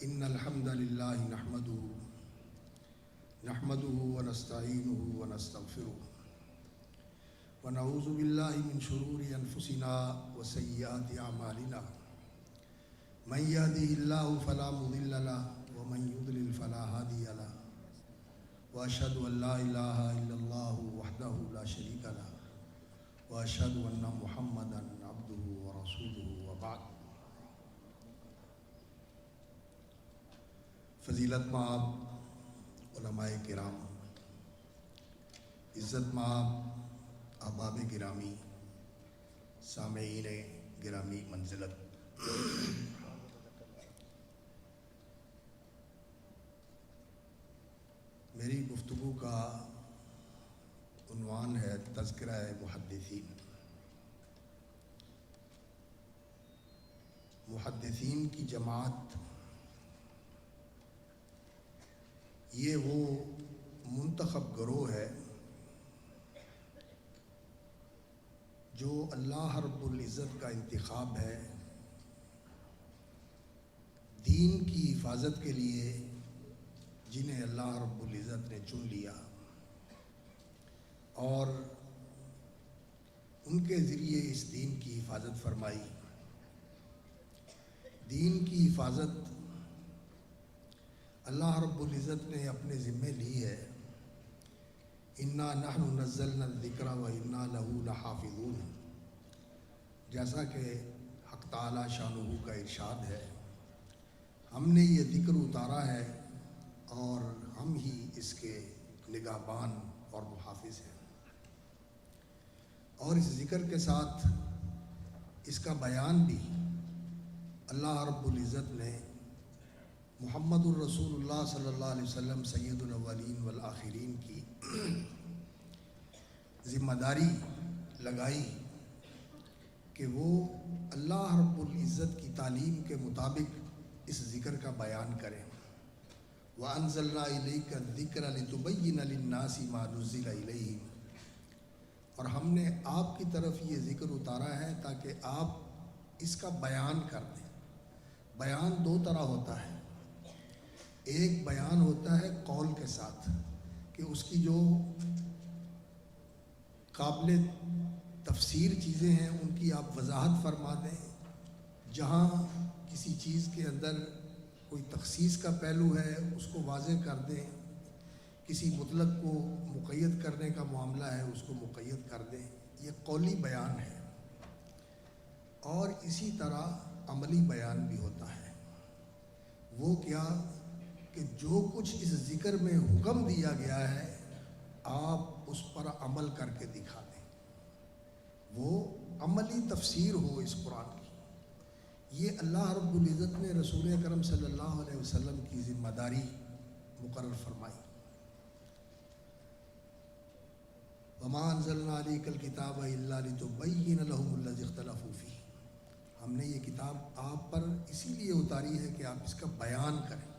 إن الحمد لله نحمده ونستعينه ونستغفره ونعوذ بالله من شرور أنفسنا وسيئات أعمالنا من يهده الله فلا مضل له ومن يضلل فلا هادي له وأشهد أن لا إله إلا الله وحده لا شريك له وأشهد أن محمدا عبده ورسوله وبعد. فضیلت مآب علماء کرام، عزت مآب احباب گرامی، سامعین گرامی منزلت، میری گفتگو کا عنوان ہے تذکرہ محدثین. محدثین کی جماعت یہ وہ منتخب گروہ ہے جو اللہ رب العزت کا انتخاب ہے دین کی حفاظت کے لیے، جنہیں اللہ رب العزت نے چن لیا اور ان کے ذریعے اس دین کی حفاظت فرمائی. دین کی حفاظت اللہ رب العزت نے اپنے ذمے لی ہے. انا نحن نزلنا الذکر وانا لہ لحافظون، جیسا کہ حق تعالی شانہ کا ارشاد ہے، ہم نے یہ ذکر اتارا ہے اور ہم ہی اس کے نگہبان اور محافظ ہیں. اور اس ذکر کے ساتھ اس کا بیان بھی اللہ رب العزت نے محمد الرسول اللہ صلی اللہ علیہ وسلم سید الاولین والآخرین کی ذمہ داری لگائی کہ وہ اللہ رب العزت کی تعلیم کے مطابق اس ذکر کا بیان کریں. وَأَنزَلْنَا إِلَيْكَ الذِّكْرَ لِتُبَيِّنَ لِلنَّاسِ مَا نُزِّلَ إِلَيْهِمْ، اور ہم نے آپ کی طرف یہ ذکر اتارا ہے تاکہ آپ اس کا بیان کر دیں. بیان دو طرح ہوتا ہے. ایک بیان ہوتا ہے قول کے ساتھ کہ اس کی جو قابل تفسیر چیزیں ہیں ان کی آپ وضاحت فرما دیں. جہاں کسی چیز کے اندر کوئی تخصیص کا پہلو ہے اس کو واضح کر دیں، کسی مطلق کو مقید کرنے کا معاملہ ہے اس کو مقید کر دیں. یہ قولی بیان ہے. اور اسی طرح عملی بیان بھی ہوتا ہے. وہ کیا کہ جو کچھ اس ذکر میں حکم دیا گیا ہے آپ اس پر عمل کر کے دکھا دیں. وہ عملی تفسیر ہو اس قرآن کی. یہ اللہ رب العزت نے رسول اکرم صلی اللہ علیہ وسلم کی ذمہ داری مقرر فرمائی. وَمَا أَنزَلْنَا عَلَيْكَ الْكِتَابَ إِلَّا لِتُبَيِّنَ لَهُمُ الَّذِي اخْتَلَفُوا فِيهِ، ہم نے یہ کتاب آپ پر اسی لیے اتاری ہے کہ آپ اس کا بیان کریں.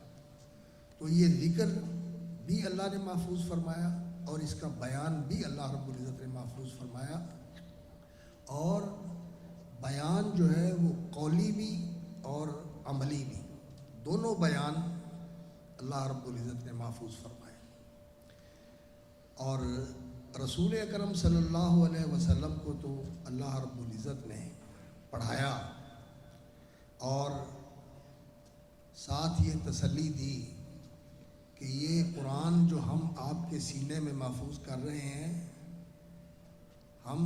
تو یہ ذکر بھی اللہ نے محفوظ فرمایا اور اس کا بیان بھی اللہ رب العزت نے محفوظ فرمایا. اور بیان جو ہے وہ قولی بھی اور عملی بھی، دونوں بیان اللہ رب العزت نے محفوظ فرمائے. اور رسول اکرم صلی اللہ علیہ وسلم کو تو اللہ رب العزت نے پڑھایا اور ساتھ یہ تسلی دی کہ یہ قرآن جو ہم آپ کے سینے میں محفوظ کر رہے ہیں، ہم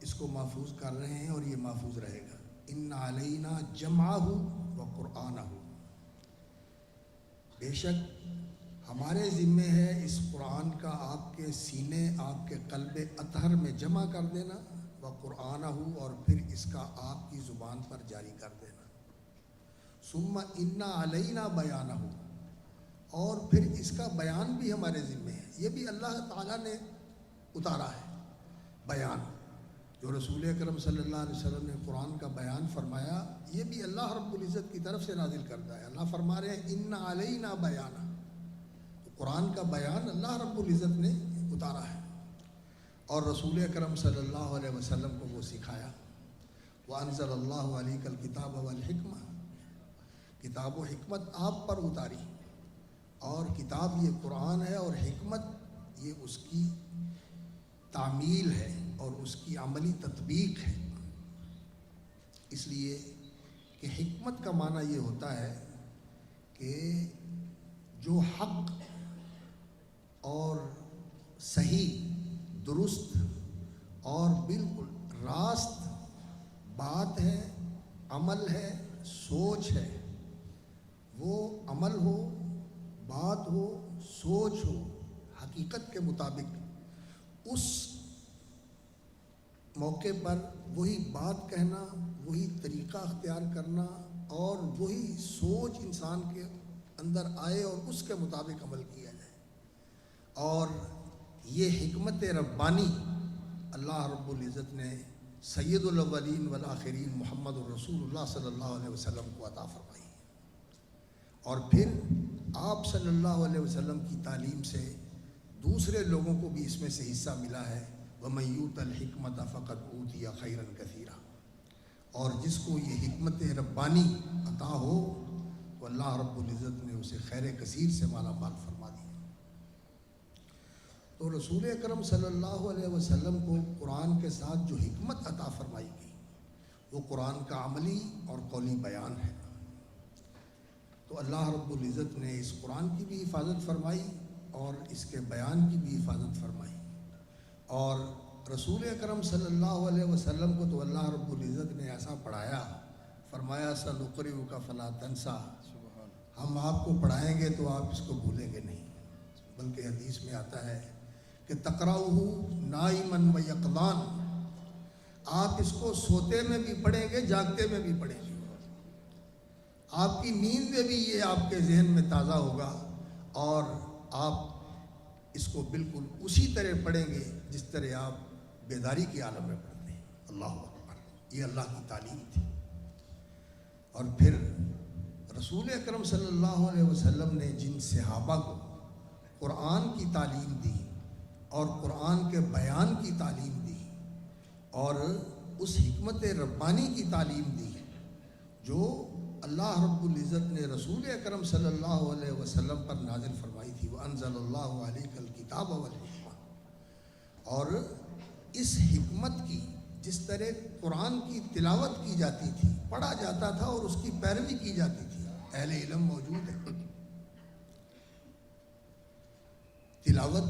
اس کو محفوظ کر رہے ہیں اور یہ محفوظ رہے گا. ان علینا جمعہ و قرآنہ، بے شک ہمارے ذمے ہے اس قرآن کا آپ کے سینے، آپ کے قلب اطہر میں جمع کر دینا، و قرآنہ، اور پھر اس کا آپ کی زبان پر جاری کر دینا. ثم ان علینا بیانہ، اور پھر اس کا بیان بھی ہمارے ذمے ہے. یہ بھی اللہ تعالیٰ نے اتارا ہے بیان. جو رسول اکرم صلی اللہ علیہ وسلم نے قرآن کا بیان فرمایا یہ بھی اللہ رب العزت کی طرف سے نازل کرتا ہے. اللہ فرما رہے ہیں ان علینا بیانہ، تو قرآن کا بیان اللہ رب العزت نے اتارا ہے اور رسول اکرم صلی اللہ علیہ وسلم کو وہ سکھایا. وَأَنزَلَ اللَّهُ عَلَيْكَ الْكِتَابَ وَالْحِكْمَةَ، کتاب و حکمت آپ پر اتاری، اور کتاب یہ قرآن ہے اور حکمت یہ اس کی تعمیل ہے اور اس کی عملی تطبیق ہے۔ اس لیے کہ حکمت کا معنی یہ ہوتا ہے کہ جو حق اور صحیح، درست اور بالکل راست بات ہے، عمل ہے، سوچ ہے، وہ عمل ہو، بات ہو، سوچ ہو، حقیقت کے مطابق اس موقع پر وہی بات کہنا، وہی طریقہ اختیار کرنا اور وہی سوچ انسان کے اندر آئے اور اس کے مطابق عمل کیا جائے۔ اور یہ حکمت ربانی اللہ رب العزت نے سید الاولین والآخرین محمد الرسول اللہ صلی اللہ علیہ وسلم کو عطا فرمائی، اور پھر آپ صلی اللہ علیہ وسلم کی تعلیم سے دوسرے لوگوں کو بھی اس میں سے حصہ ملا ہے۔ وَمَن یُؤْتَ الْحِکْمَةَ فَقَدْ أُوتِیَ خَیْرًا کَثِیرًا، اور جس کو یہ حکمت ربانی عطا ہو تو اللہ رب العزت نے اسے خیر کثیر سے مالا مال فرما دیا۔ تو رسول اکرم صلی اللہ علیہ وسلم کو قرآن کے ساتھ جو حکمت عطا فرمائی گئی وہ قرآن کا عملی اور قولی بیان ہے۔ تو اللہ رب العزت نے اس قرآن کی بھی حفاظت فرمائی اور اس کے بیان کی بھی حفاظت فرمائی، اور رسول اکرم صلی اللہ علیہ وسلم کو تو اللہ رب العزت نے ایسا پڑھایا، فرمایا سنقرئک فلا تنسیٰ، ہم آپ کو پڑھائیں گے تو آپ اس کو بھولیں گے نہیں، بلکہ حدیث میں آتا ہے کہ تقرأہ نائما و یقظان، آپ اس کو سوتے میں بھی پڑھیں گے، جاگتے میں بھی پڑھیں گے، آپ کی نیند میں بھی یہ آپ کے ذہن میں تازہ ہوگا، اور آپ اس کو بالکل اسی طرح پڑھیں گے جس طرح آپ بیداری کے عالم میں پڑھتے ہیں۔ اللہ اکبر، یہ اللہ کی تعلیم تھی۔ اور پھر رسول اکرم صلی اللہ علیہ وسلم نے جن صحابہ کو قرآن کی تعلیم دی اور قرآن کے بیان کی تعلیم دی اور اس حکمت ربانی کی تعلیم دی جو اللہ رب العزت نے رسول اکرم صلی اللہ علیہ وسلم پر نازل فرمائی تھی، وَأَنزَلَ اللَّهُ عَلَيْكَ الْكِتَابَ وَالْحِکْمَةَ، اور اس حکمت کی جس طرح قرآن کی تلاوت کی جاتی تھی، پڑھا جاتا تھا اور اس کی پیروی کی جاتی تھی، اہل علم موجود ہے۔ تلاوت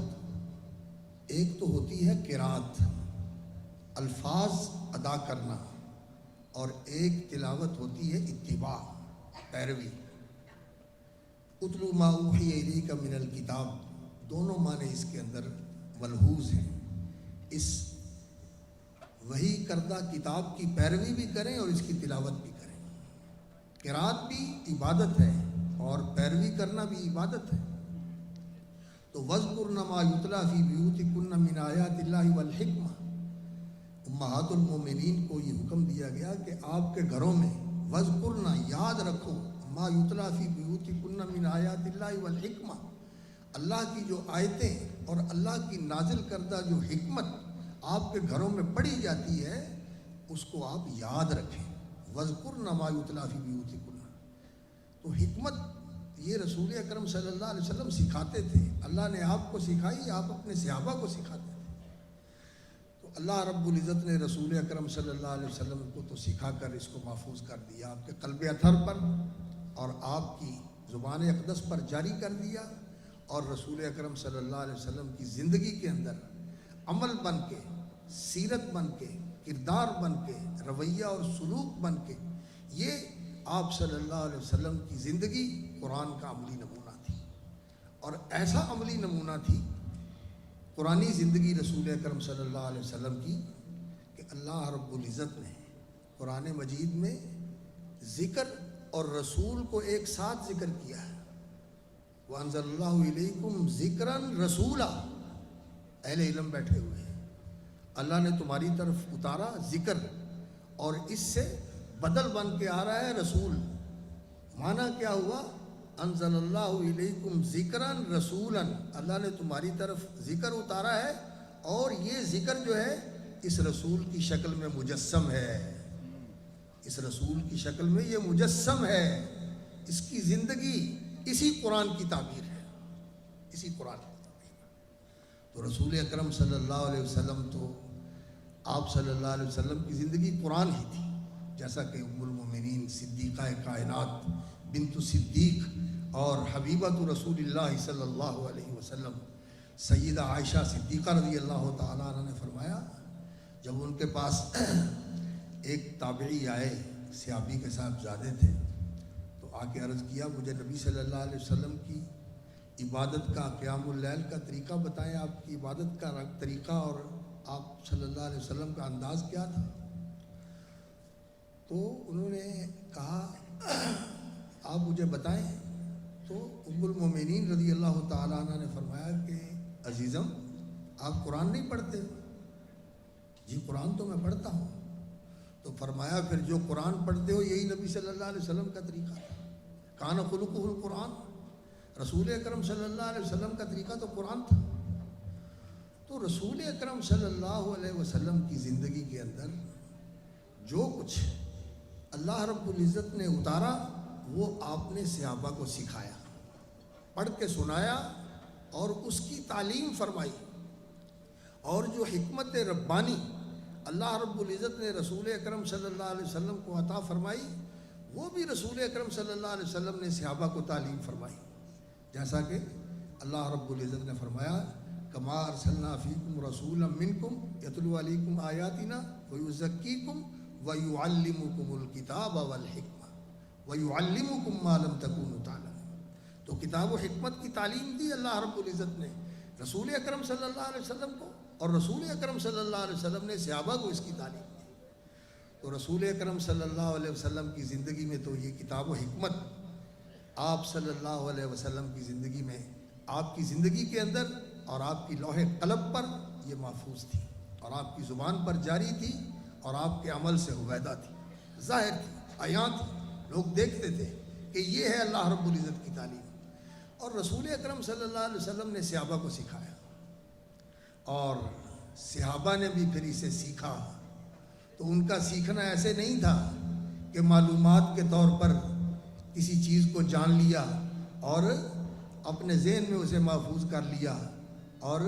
ایک تو ہوتی ہے قرات، الفاظ ادا کرنا، اور ایک تلاوت ہوتی ہے اتباع، پیروی۔ اتلو ما اوحی الیک من الکتاب، دونوں معنی اس کے اندر ملحوظ ہیں۔ اس وحی کردہ کتاب کی پیروی بھی کریں اور اس کی تلاوت بھی کریں۔ قرات بھی عبادت ہے اور پیروی کرنا بھی عبادت ہے۔ تو وَاذْكُرْنَ مَا يُتْلَىٰ فِي بُيُوتِكُنَّ مِنْ آیَاتِ اللَّهِ وَالْحِکْمَةِ، امہات المومنین کو یہ حکم دیا گیا کہ آپ کے گھروں میں وَاذْكُرْنَ، یاد رکھو، مَا يُتْلَىٰ فِي بُيُوتِكُنَّ مِنْ آیَاتِ اللَّهِ وَالْحِکْمَةِ، اللہ کی جو آیتیں اور اللہ کی نازل کردہ جو حکمت آپ کے گھروں میں پڑھی جاتی ہے اس کو آپ یاد رکھیں۔ وَاذْكُرْنَ مَا يُتْلَىٰ فِي بُيُوتِكُنَّ، تو حکمت یہ رسول اکرم صلی اللہ علیہ وسلم سکھاتے تھے، اللہ نے آپ کو سکھائی، آپ اپنے صحابہ کو سکھاتے تھے۔ تو اللہ رب العزت نے رسول اکرم صلی اللہ علیہ وسلم کو تو سکھا کر اس کو محفوظ کر دیا، آپ کے قلب اطہر پر اور آپ کی زبان اقدس پر جاری کر دیا، اور رسول اکرم صلی اللہ علیہ وسلم کی زندگی کے اندر عمل بن کے، سیرت بن کے، کردار بن کے، رویہ اور سلوک بن کے، یہ آپ صلی اللہ علیہ وسلم کی زندگی قرآن کا عملی نمونہ تھی، اور ایسا عملی نمونہ تھی قرآنی زندگی رسول اکرم صلی اللہ علیہ وسلم کی کہ اللہ رب العزت نے قرآن مجید میں ذکر اور رسول کو ایک ساتھ ذکر کیا ہے۔ وَأَنزَلَ اللَّهُ إِلَيْكُمْ ذِكْرًا رَسُولًا، اہل علم بیٹھے ہوئے ہیں، اللہ نے تمہاری طرف اتارا ذکر، اور اس سے بدل بن کے آ رہا ہے رسول۔ معنی کیا ہوا؟ انزل اللہ علیکم ذکراً رسولاً، اللہ نے تمہاری طرف ذکر اتارا ہے، اور یہ ذکر جو ہے اس رسول کی شکل میں مجسم ہے، اس رسول کی شکل میں یہ مجسم ہے، اس کی زندگی اسی قرآن کی تعبیر ہے، اسی قرآن کی تعبیر۔ تو رسول اکرم صلی اللہ علیہ وسلم تو آپ صلی اللہ علیہ وسلم کی زندگی قرآن ہی تھی، جیسا کہ ام المومنین صدیقہ کائنات بنت صدیق اور حبیبۃ رسول اللہ صلی اللہ علیہ وسلم سیدہ عائشہ صدیقہ رضی اللہ تعالیٰ عنہ نے فرمایا، جب ان کے پاس ایک تابعی آئے، صحابی کے ساتھ زیادہ تھے، تو آ کے عرض کیا مجھے نبی صلی اللہ علیہ وسلم کی عبادت کا، قیام اللیل کا طریقہ بتائیں، آپ کی عبادت کا طریقہ اور آپ صلی اللہ علیہ وسلم کا انداز کیا تھا؟ تو انہوں نے کہا آپ مجھے بتائیں۔ تو ام المومنین رضی اللہ تعالیٰ عنہ نے فرمایا کہ عزیزم آپ قرآن نہیں پڑھتے؟ جی قرآن تو میں پڑھتا ہوں۔ تو فرمایا پھر جو قرآن پڑھتے ہو یہی نبی صلی اللہ علیہ وسلم کا طریقہ تھا، کان خلقہ القرآن، رسول اکرم صلی اللہ علیہ وسلم کا طریقہ تو قرآن تھا۔ تو رسول اکرم صلی اللہ علیہ وسلم کی زندگی کے اندر جو کچھ اللہ رب العزت نے اتارا وہ آپ نے صحابہ کو سکھایا، پڑھ کے سنایا اور اس کی تعلیم فرمائی، اور جو حکمت ربانی اللہ رب العزت نے رسول اکرم صلی اللہ علیہ وسلم کو عطا فرمائی وہ بھی رسول اکرم صلی اللہ علیہ وسلم نے صحابہ کو تعلیم فرمائی، جیسا کہ اللہ رب العزت نے فرمایا کما ارسلنا فیکم رسولا منکم یتلو علیکم آیاتنا ویزکیکم ویعلمکم الکتاب والحکمہ ویعلمکم ما لم تکونوا تعلمون۔ تو کتاب و حکمت کی تعلیم دی اللہ رب العزت نے رسول اکرم صلی اللہ علیہ وسلم کو، اور رسول اکرم صلی اللہ علیہ وسلم نے صحابہ کو اس کی تعلیم دی۔ تو رسول اکرم صلی اللہ علیہ وسلم کی زندگی میں تو یہ کتاب و حکمت آپ صلی اللہ علیہ وسلم کی زندگی میں، آپ کی زندگی کے اندر اور آپ کی لوح قلم پر یہ محفوظ تھی، اور آپ کی زبان پر جاری تھی، اور آپ کے عمل سے عبیدہ تھی، ظاہر تھی، عیاں تھی، لوگ دیکھتے تھے کہ یہ ہے اللہ رب العزت کی تعلیم۔ اور رسول اکرم صلی اللہ علیہ وسلم نے صحابہ کو سکھایا، اور صحابہ نے بھی پھر اسے سیکھا۔ تو ان کا سیکھنا ایسے نہیں تھا کہ معلومات کے طور پر کسی چیز کو جان لیا اور اپنے ذہن میں اسے محفوظ کر لیا اور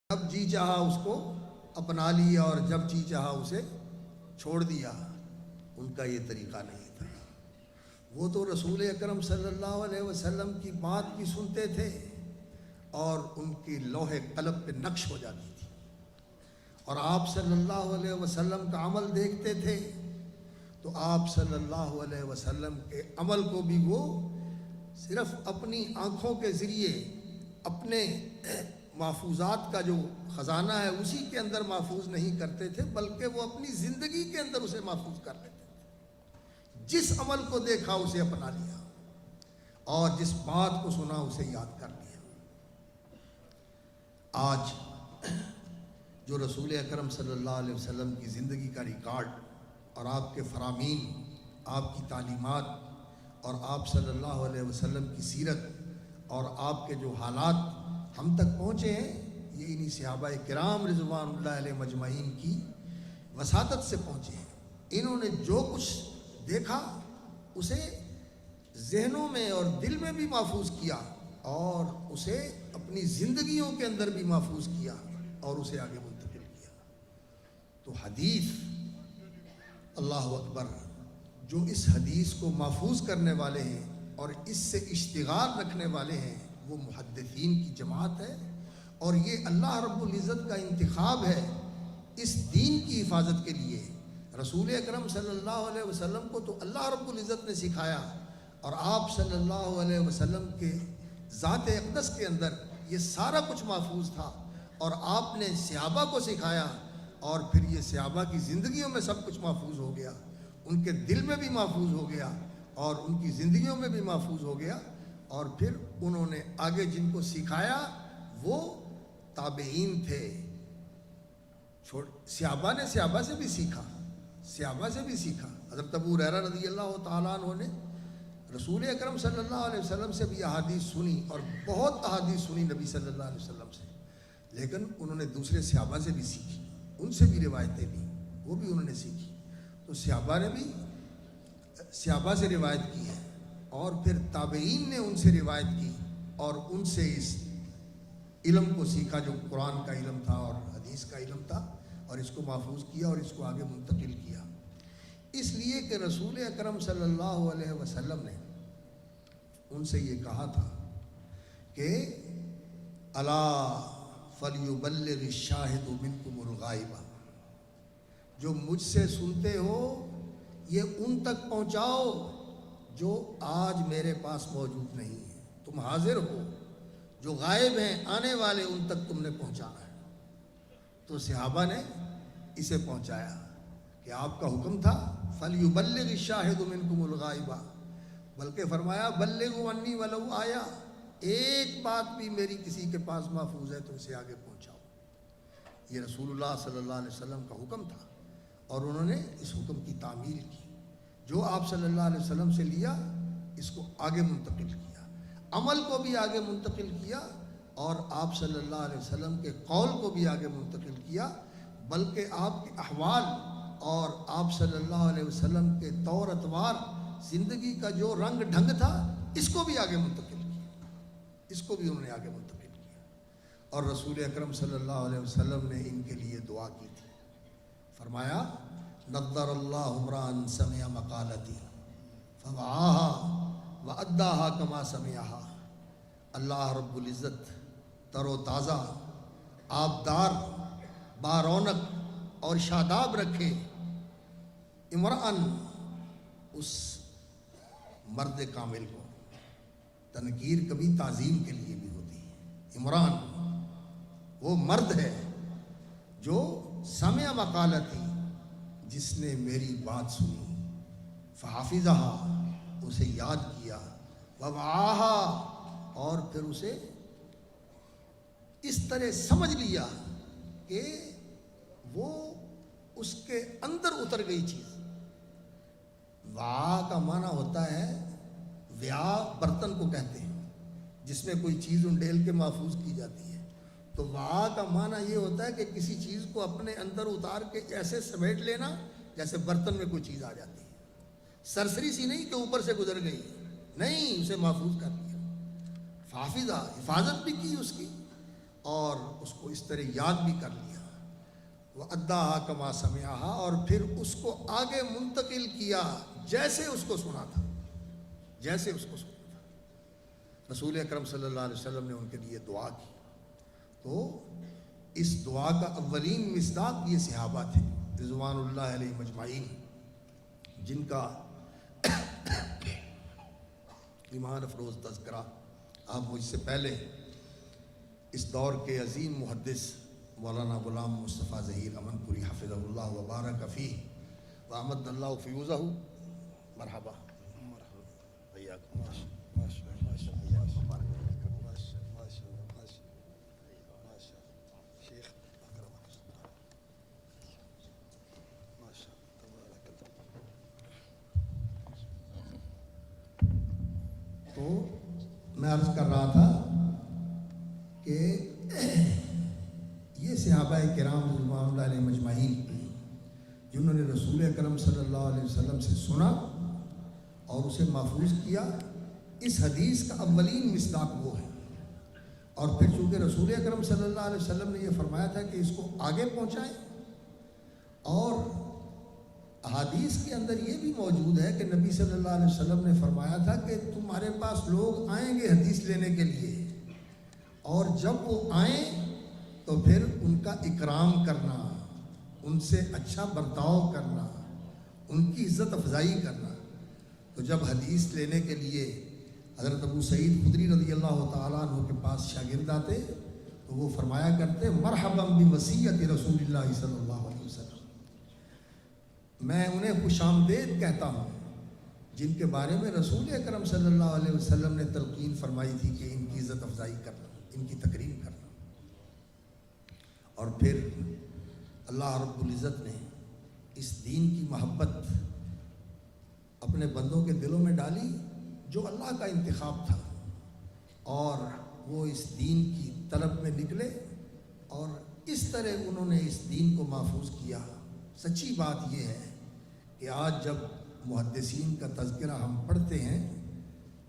جب جی چاہا اس کو اپنا لیا اور جب جی چاہا اسے چھوڑ دیا۔ ان کا یہ طریقہ نہیں تھا۔ وہ تو رسول اکرم صلی اللہ علیہ وسلم کی بات بھی سنتے تھے اور ان کی لوح قلم پہ نقش ہو جاتی تھی، اور آپ صلی اللہ علیہ وسلم کا عمل دیکھتے تھے تو آپ صلی اللہ علیہ وسلم کے عمل کو بھی وہ صرف اپنی آنکھوں کے ذریعے اپنے محفوظات کا جو خزانہ ہے اسی کے اندر محفوظ نہیں کرتے تھے، بلکہ وہ اپنی زندگی کے اندر اسے محفوظ کر لیتے تھے۔ جس عمل کو دیکھا اسے اپنا لیا اور جس بات کو سنا اسے یاد کر لیا۔ آج جو رسول اکرم صلی اللہ علیہ وسلم کی زندگی کا ریکارڈ اور آپ کے فرامین، آپ کی تعلیمات اور آپ صلی اللہ علیہ وسلم کی سیرت اور آپ کے جو حالات ہم تک پہنچے ہیں، یہ انہی صحابہ کرام رضوان اللہ علیہ مجمعین کی وساطت سے پہنچے ہیں۔ انہوں نے جو کچھ دیکھا اسے ذہنوں میں اور دل میں بھی محفوظ کیا اور اسے اپنی زندگیوں کے اندر بھی محفوظ کیا اور اسے آگے منتقل کیا۔ تو حدیث، اللہ اکبر، جو اس حدیث کو محفوظ کرنے والے ہیں اور اس سے اشتغال رکھنے والے ہیں وہ محدثین کی جماعت ہے، اور یہ اللہ رب العزت کا انتخاب ہے اس دین کی حفاظت کے لیے۔ رسول اکرم صلی اللہ علیہ وسلم کو تو اللہ رب العزت نے سکھایا، اور آپ صلی اللہ علیہ وسلم کے ذات اقدس کے اندر یہ سارا کچھ محفوظ تھا، اور آپ نے صحابہ کو سکھایا، اور پھر یہ صحابہ کی زندگیوں میں سب کچھ محفوظ ہو گیا، ان کے دل میں بھی محفوظ ہو گیا اور ان کی زندگیوں میں بھی محفوظ ہو گیا۔ اور پھر انہوں نے آگے جن کو سکھایا وہ تابعین تھے۔ صحابہ نے صحابہ سے بھی سیکھا، حضرت ابو ہریرہ رضی اللہ تعالیٰ عنہ نے رسول اکرم صلی اللہ علیہ وسلم سے بھی احادیث سنی، اور بہت احادیث سنی نبی صلی اللہ علیہ وسلم سے، لیکن انہوں نے دوسرے صحابہ سے بھی سیکھی، ان سے بھی روایتیں لی، وہ بھی انہوں نے سیکھی۔ تو صحابہ نے بھی صحابہ سے روایت کی ہے، اور پھر تابعین نے ان سے روایت کی اور ان سے اس علم کو سیکھا جو قرآن کا علم تھا اور حدیث کا علم تھا، اور اس کو محفوظ کیا اور اس کو آگے منتقل کیا. اس لیے کہ رسول اکرم صلی اللہ علیہ وسلم نے ان سے یہ کہا تھا کہ الا فلیبلغ الشاہد منکم الغائب، جو مجھ سے سنتے ہو یہ ان تک پہنچاؤ جو آج میرے پاس موجود نہیں ہے. تم حاضر ہو، جو غائب ہیں آنے والے ان تک تم نے پہنچانا ہے. تو صحابہ نے اسے پہنچایا کہ آپ کا حکم تھا فلیبلغ الشاہد منکم الغائب، بلکہ فرمایا بلغوا عنی ولو آیا، ایک بات بھی میری کسی کے پاس محفوظ ہے تو اسے آگے پہنچاؤ. یہ رسول اللہ صلی اللہ علیہ وسلم کا حکم تھا اور انہوں نے اس حکم کی تعمیل کی. جو آپ صلی اللہ علیہ وسلم سے لیا اس کو آگے منتقل کیا، عمل کو بھی آگے منتقل کیا اور آپ صلی اللہ علیہ وسلم کے قول کو بھی آگے منتقل کیا، بلکہ آپ کے احوال اور آپ صلی اللہ علیہ وسلم کے طور اطوار زندگی کا جو رنگ ڈھنگ تھا اس کو بھی آگے منتقل کیا، اس کو بھی انہوں نے آگے منتقل کیا. اور رسول اکرم صلی اللہ علیہ وسلم نے ان کے لیے دعا کی تھی. فرمایا نضر اللہ امرأ سمع مقالتی فوعاها وأداها كما سمعها. اللہ رب العزت تر و تازہ، آبدار، بارونق اور شاداب رکھے امرأن، اس مرد کامل کو. تنکیر کبھی تعظیم کے لیے بھی ہوتی ہے. عمران وہ مرد ہے جو سمع مقالتی، جس نے میری بات سنی، فحافظہا اسے یاد کیا، ووعاہا اور پھر اسے اس طرح سمجھ لیا کہ وہ اس کے اندر اتر گئی چیز. وعا کا معنی ہوتا ہے، وعا برتن کو کہتے ہیں جس میں کوئی چیز انڈیل کے محفوظ کی جاتی ہے. تو وعا کا معنی یہ ہوتا ہے کہ کسی چیز کو اپنے اندر اتار کے ایسے سمیٹ لینا جیسے برتن میں کوئی چیز آ جاتی ہے. سرسری سی نہیں کہ اوپر سے گزر گئی، نہیں، اسے محفوظ کر لیا. حافظہ حفاظت بھی کی اس کی اور اس کو اس طرح یاد بھی کر لیا. وَأَدَّاهَا كَمَا سَمِعَهَا، اور پھر اس کو آگے منتقل کیا جیسے اس کو سنا تھا، جیسے اس کو سنا تھا. رسول اکرم صلی اللہ علیہ وسلم نے ان کے لیے دعا کی. تو اس دعا کا اولین مصداق یہ صحابہ تھے رضوان اللہ علیہ مجمعین، جن کا ایمان افروز تذکرہ آپ مجھ سے پہلے اس دور کے عظیم محدث مولانا غلام مصطفیٰ ظہیر امن پوری حفظہ اللہ وبارک فیہ وامد اللہ فیوزہ. مرحبا تو میں عرض کر رہا تھا کہ یہ صحابہ کرام رضوان اللہ علیہ مجمعین جنہوں نے رسول اکرم صلی اللہ علیہ وسلم سے سنا اور اسے محفوظ کیا، اس حدیث کا اولین مصداق وہ ہے. اور پھر چونکہ رسول اکرم صلی اللہ علیہ وسلم نے یہ فرمایا تھا کہ اس کو آگے پہنچائیں، اور احادیث کے اندر یہ بھی موجود ہے کہ نبی صلی اللہ علیہ وسلم نے فرمایا تھا کہ تمہارے پاس لوگ آئیں گے حدیث لینے کے لیے، اور جب وہ آئیں تو پھر ان کا اکرام کرنا، ان سے اچھا برتاؤ کرنا، ان کی عزت افزائی کرنا. تو جب حدیث لینے کے لیے حضرت ابو سعید خدری رضی اللہ تعالیٰ عنہ کے پاس شاگرد آتے تو وہ فرمایا کرتے مرحبا بوصیت رسول اللہ صلی اللہ علیہ وسلم. میں انہیں خوش آمدید کہتا ہوں جن کے بارے میں رسول اکرم صلی اللہ علیہ وسلم نے تلقین فرمائی تھی کہ ان کی عزت افزائی کرنا، ان کی تکریم کرنا. اور پھر اللہ رب العزت نے اس دین کی محبت اپنے بندوں کے دلوں میں ڈالی جو اللہ کا انتخاب تھا، اور وہ اس دین کی طلب میں نکلے اور اس طرح انہوں نے اس دین کو محفوظ کیا. سچی بات یہ ہے کہ آج جب محدثین کا تذکرہ ہم پڑھتے ہیں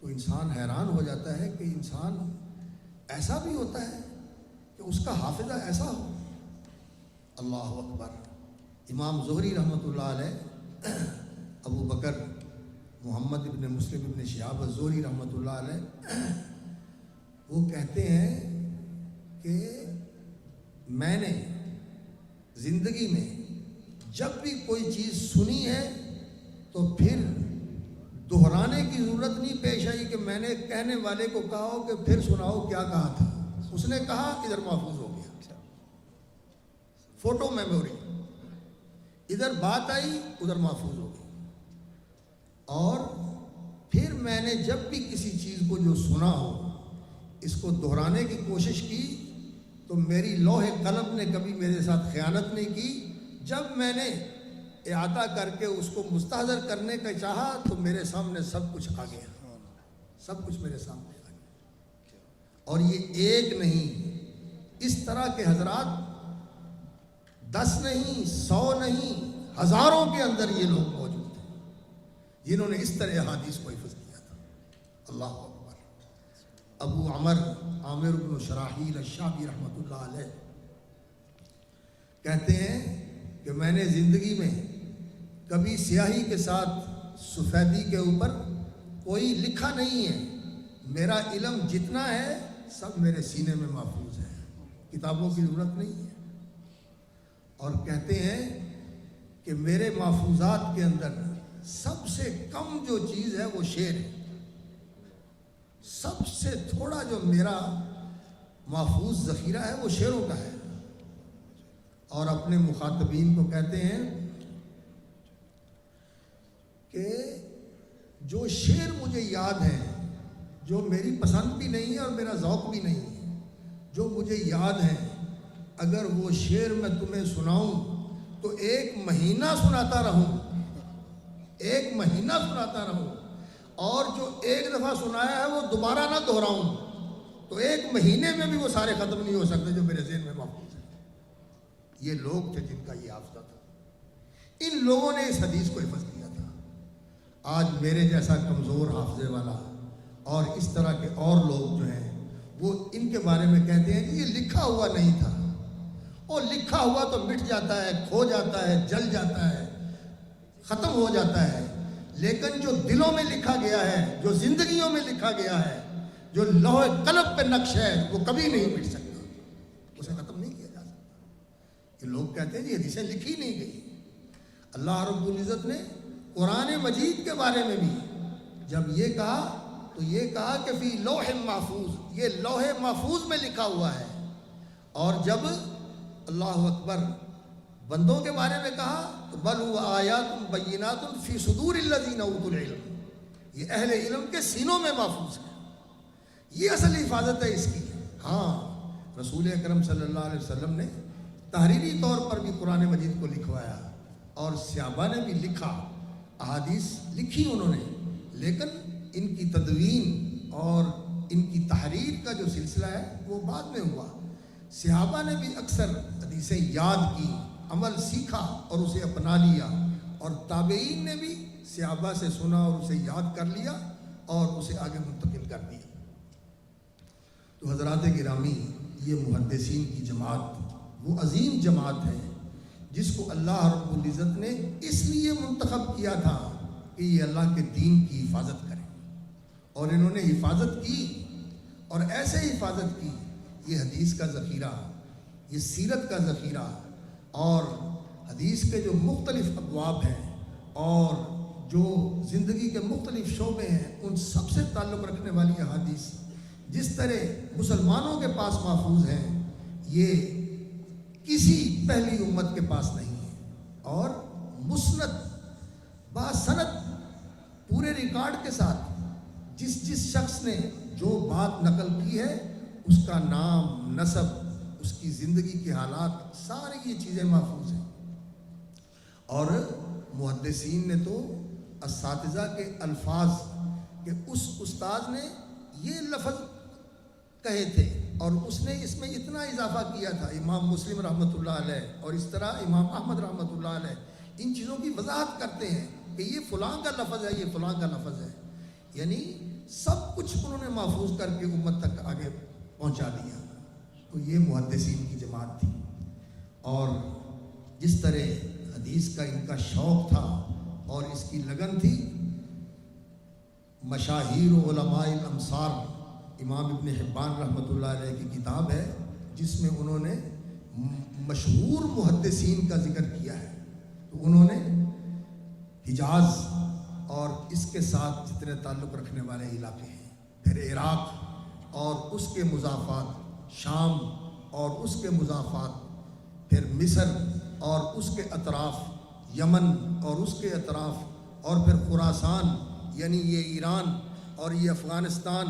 تو انسان حیران ہو جاتا ہے کہ انسان ایسا بھی ہوتا ہے کہ اس کا حافظہ ایسا ہو. اللہ اکبر. امام زہری رحمۃ اللہ علیہ، ابو بکر محمد ابن مسلم ابن شہاب الزہری رحمۃ اللہ علیہ، وہ کہتے ہیں کہ میں نے زندگی میں جب بھی کوئی چیز سنی ہے تو پھر دہرانے کی ضرورت نہیں پیش آئی کہ میں نے کہنے والے کو کہا ہو کہ پھر سناؤ کیا کہا تھا. اس نے کہا ادھر محفوظ ہو گیا، فوٹو میموری، ادھر بات آئی ادھر محفوظ ہو گئی. اور پھر میں نے جب بھی کسی چیز کو جو سنا ہو اس کو دہرانے کی کوشش کی تو میری لوح قلم نے کبھی میرے ساتھ خیانت نہیں کی. جب میں نے اعادہ کر کے اس کو مستحضر کرنے کا چاہا تو میرے سامنے سب کچھ آ گیا، سب کچھ میرے سامنے آ گیا. اور یہ ایک نہیں، اس طرح کے حضرات 10 نہیں، 100 نہیں، ہزاروں کے اندر یہ لوگ موجود ہیں جنہوں نے اس طرح احادیث کو حفظ کیا تھا. اللہ اکبر. ابو عامر بن شراحیل الشعبی رحمۃ اللہ علیہ کہتے ہیں کہ میں نے زندگی میں کبھی سیاہی کے ساتھ سفیدی کے اوپر کوئی لکھا نہیں ہے. میرا علم جتنا ہے سب میرے سینے میں محفوظ ہے، کتابوں کی ضرورت نہیں ہے. اور کہتے ہیں کہ میرے محفوظات کے اندر سب سے کم جو چیز ہے وہ شعر ہے. سب سے تھوڑا جو میرا محفوظ ذخیرہ ہے وہ شعروں کا ہے. اور اپنے مخاطبین کو کہتے ہیں کہ جو شعر مجھے یاد ہے، جو میری پسند بھی نہیں ہے اور میرا ذوق بھی نہیں ہے، جو مجھے یاد ہے، اگر وہ شعر میں تمہیں سناؤں تو 1 مہینہ سناتا رہوں، 1 مہینہ سناتا رہوں. اور جو ایک دفعہ سنایا ہے وہ دوبارہ نہ دہراؤں تو 1 مہینے میں بھی وہ سارے ختم نہیں ہو سکتے جو میرے ذہن میں محفوظ ہیں. یہ لوگ تھے جن کا یہ حافظہ تھا. ان لوگوں نے اس حدیث کو حفظ کیا تھا. آج میرے جیسا کمزور حافظے والا اور اس طرح کے اور لوگ جو ہیں وہ ان کے بارے میں کہتے ہیں کہ یہ لکھا ہوا نہیں تھا. اور لکھا ہوا تو مٹ جاتا ہے، کھو جاتا ہے، جل جاتا ہے، ختم ہو جاتا ہے. لیکن جو دلوں میں لکھا گیا ہے، جو زندگیوں میں لکھا گیا ہے، جو لوح قلم پہ نقش ہے، وہ کبھی نہیں مٹ سکتا، اسے ختم نہیں کیا جا سکتا. یہ لوگ کہتے ہیں یہ حدیثیں لکھی نہیں گئی. اللہ رب العزت نے قرآن مجید کے بارے میں بھی جب یہ کہا تو یہ کہا کہ فی لوح محفوظ، یہ لوح محفوظ میں لکھا ہوا ہے. اور جب اللہ اکبر بندوں کے بارے میں کہا تو بل هو آیات بینات فی صدور الذین اوتوا العلم، یہ اہل علم کے سینوں میں محفوظ ہے. یہ اصل حفاظت ہے اس کی. ہاں، رسول اکرم صلی اللہ علیہ وسلم نے تحریری طور پر بھی قرآن مجید کو لکھوایا اور صحابہ نے بھی لکھا، احادیث لکھی انہوں نے، لیکن ان کی تدوین اور ان کی تحریر کا جو سلسلہ ہے وہ بعد میں ہوا. صحابہ نے بھی اکثر حدیثیں یاد کی، عمل سیکھا اور اسے اپنا لیا، اور تابعین نے بھی صحابہ سے سنا اور اسے یاد کر لیا اور اسے آگے منتقل کر دیا. تو حضرات گرامی، یہ محدثین کی جماعت وہ عظیم جماعت ہے جس کو اللہ رب العزت نے اس لیے منتخب کیا تھا کہ یہ اللہ کے دین کی حفاظت کریں. اور انہوں نے حفاظت کی اور ایسے حفاظت کی. یہ حدیث کا ذخیرہ، یہ سیرت کا ذخیرہ اور حدیث کے جو مختلف ابواب ہیں اور جو زندگی کے مختلف شعبے ہیں ان سب سے تعلق رکھنے والی احادیث جس طرح مسلمانوں کے پاس محفوظ ہیں، یہ کسی پہلی امت کے پاس نہیں ہے. اور مسند باسند پورے ریکارڈ کے ساتھ جس شخص نے جو بات نقل کی ہے اس کا نام، نسب، اس کی زندگی کے حالات، ساری یہ چیزیں محفوظ ہیں. اور محدثین نے تو اساتذہ کے الفاظ کہ اس استاد نے یہ لفظ کہے تھے اور اس نے اس میں اتنا اضافہ کیا تھا. امام مسلم رحمۃ اللہ علیہ اور اس طرح امام احمد رحمۃ اللہ علیہ ان چیزوں کی وضاحت کرتے ہیں کہ یہ فلاں کا لفظ ہے، یہ فلاں کا لفظ ہے. یعنی سب کچھ انہوں نے محفوظ کر کے امت تک آگے پہنچا دیا. تو یہ محدثین کی جماعت تھی. اور جس طرح حدیث کا ان کا شوق تھا اور اس کی لگن تھی، مشاہیر و علماء الامصار امام ابن حبان رحمۃ اللہ علیہ کی کتاب ہے جس میں انہوں نے مشہور محدثین کا ذکر کیا ہے. تو انہوں نے حجاز اور اس کے ساتھ جتنے تعلق رکھنے والے علاقے ہیں، پھر عراق اور اس کے مضافات، شام اور اس کے مضافات، پھر مصر اور اس کے اطراف، یمن اور اس کے اطراف، اور پھر خراسان یعنی یہ ایران اور یہ افغانستان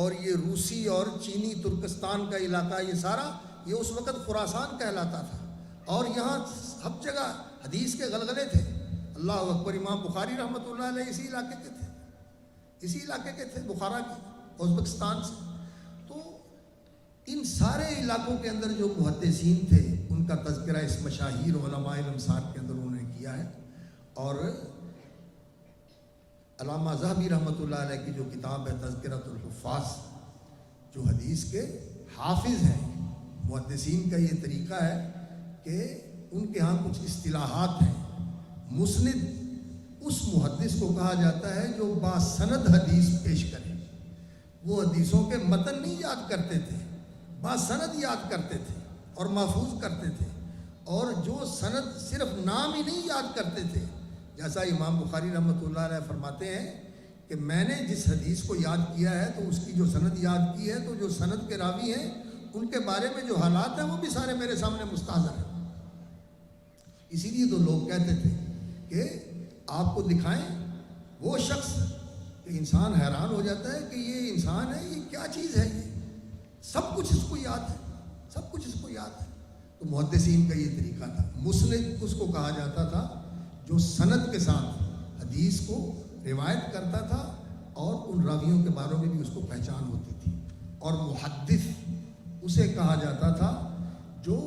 اور یہ روسی اور چینی ترکستان کا علاقہ، یہ سارا یہ اس وقت خراسان کہلاتا تھا. اور یہاں ہر جگہ حدیث کے غلغلے تھے. اللہ اکبر. امام بخاری رحمۃ اللہ علیہ اسی علاقے کے تھے بخارا کے، ازبکستان سے. تو ان سارے علاقوں کے اندر جو محدثین تھے ان کا تذکرہ اس مشاہیر علماء الامصار کے اندر انہوں نے کیا ہے. اور علامہ ذہبی رحمۃ اللہ علیہ کی جو کتاب ہے تذکرۃ الحفاظ، جو حدیث کے حافظ ہیں، محدثین کا یہ طریقہ ہے کہ ان کے ہاں کچھ اصطلاحات ہیں. مسند اس محدث کو کہا جاتا ہے جو باسند حدیث پیش کرے. وہ حدیثوں کے متن نہیں یاد کرتے تھے، باسند یاد کرتے تھے اور محفوظ کرتے تھے. اور جو سند صرف نام ہی نہیں یاد کرتے تھے، جیسا امام بخاری رحمۃ اللہ علیہ فرماتے ہیں کہ میں نے جس حدیث کو یاد کیا ہے تو اس کی جو سند یاد کی ہے، تو جو سند کے راوی ہیں ان کے بارے میں جو حالات ہیں وہ بھی سارے میرے سامنے مستحضر ہیں. اسی لیے تو لوگ کہتے تھے کہ آپ کو دکھائیں وہ شخص کہ انسان حیران ہو جاتا ہے کہ یہ انسان ہے، یہ کیا چیز ہے، یہ سب کچھ اس کو یاد ہے، سب کچھ اس کو یاد ہے. تو محدثین کا یہ طریقہ تھا. مسند اس کو کہا جاتا تھا جو سند کے ساتھ حدیث کو روایت کرتا تھا اور ان راویوں کے بارے میں بھی اس کو پہچان ہوتی تھی. اور محدث اسے کہا جاتا تھا جو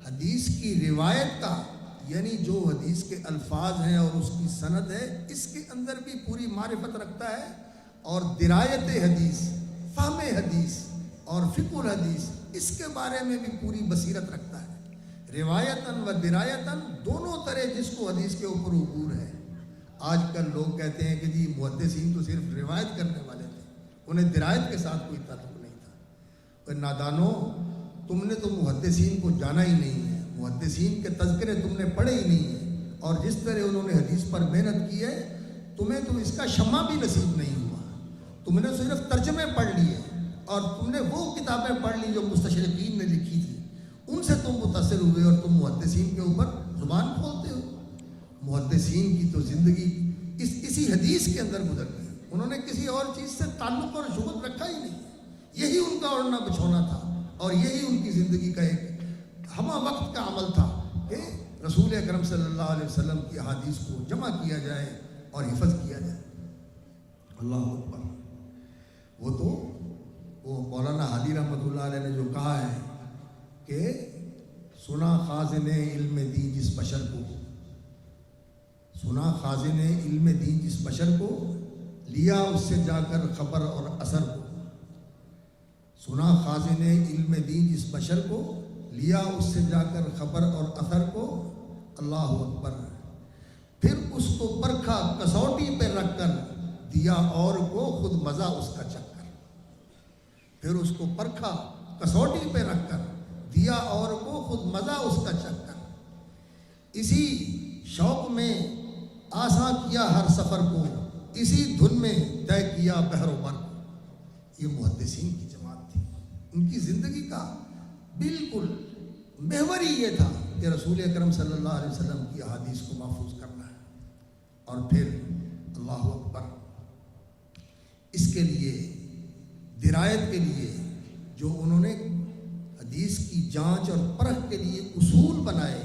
حدیث کی روایت کا، یعنی جو حدیث کے الفاظ ہیں اور اس کی سند ہے، اس کے اندر بھی پوری معرفت رکھتا ہے اور درایت حدیث، فہم حدیث اور فقہ الحدیث اس کے بارے میں بھی پوری بصیرت رکھتا ہے. روایتاً و درایتاً دونوں طرح جس کو حدیث کے اوپر عبور ہے. آج کل لوگ کہتے ہیں کہ جی محدثین تو صرف روایت کرنے والے تھے، انہیں درایت کے ساتھ کوئی تعلق نہیں تھا. پر نادانو، تم نے تو محدثین کو جانا ہی نہیں ہے، محدثین کے تذکرے تم نے پڑھے ہی نہیں ہیں. اور جس طرح انہوں نے حدیث پر محنت کی ہے، تمہیں تو اس کا شمع بھی نصیب نہیں ہوا. تم نے صرف ترجمے پڑھ لیے اور تم نے وہ کتابیں پڑھ لی جو مستشرقین نے لکھی تھی، ان سے تم متاثر ہوئے اور تم محدثین کے اوپر زبان کھولتے ہو. محدثین کی تو زندگی اسی حدیث کے اندر گزر گئی. انہوں نے کسی اور چیز سے تعلق اور شغل رکھا ہی نہیں. یہی ان کا اوڑھنا بچھونا تھا اور یہی ان کی زندگی کا ایک ہمہ وقت کا عمل تھا کہ رسول اکرم صلی اللہ علیہ وسلم کی احادیث کو جمع کیا جائے اور حفظ کیا جائے. اللہ اکبر. وہ مولانا حالی رحمۃ اللہ علیہ نے جو کہا ہے کہ سنا خازن علم دین جس بشر کو، سنا خازن علم دین جس بشر کو، لیا اس سے جا کر خبر اور اثر کو. سنا خازن علم دین جس بشر کو، لیا اس سے جا کر خبر اور اثر کو. اللہ اکبر. پھر اس کو پرکھا کسوٹی پہ رکھ کر، دیا اور کو خود مزہ اس کا چکر. پھر اس کو پرکھا کسوٹی پہ رکھ کر، دیا اور کو خود مزہ اس کا چکر. اسی شوق میں آساں کیا ہر سفر کو، اسی دھن میں طے کیا بحر و بر. یہ محدثین کی جماعت تھی. ان کی زندگی کا بالکل محور ہی یہ تھا کہ رسول اکرم صلی اللہ علیہ وسلم کی احادیث کو محفوظ کرنا ہے. اور پھر اللہ اکبر، اس کے لیے درایت کے لیے جو انہوں نے حدیث کی جانچ اور پرکھ کے لیے اصول بنائے،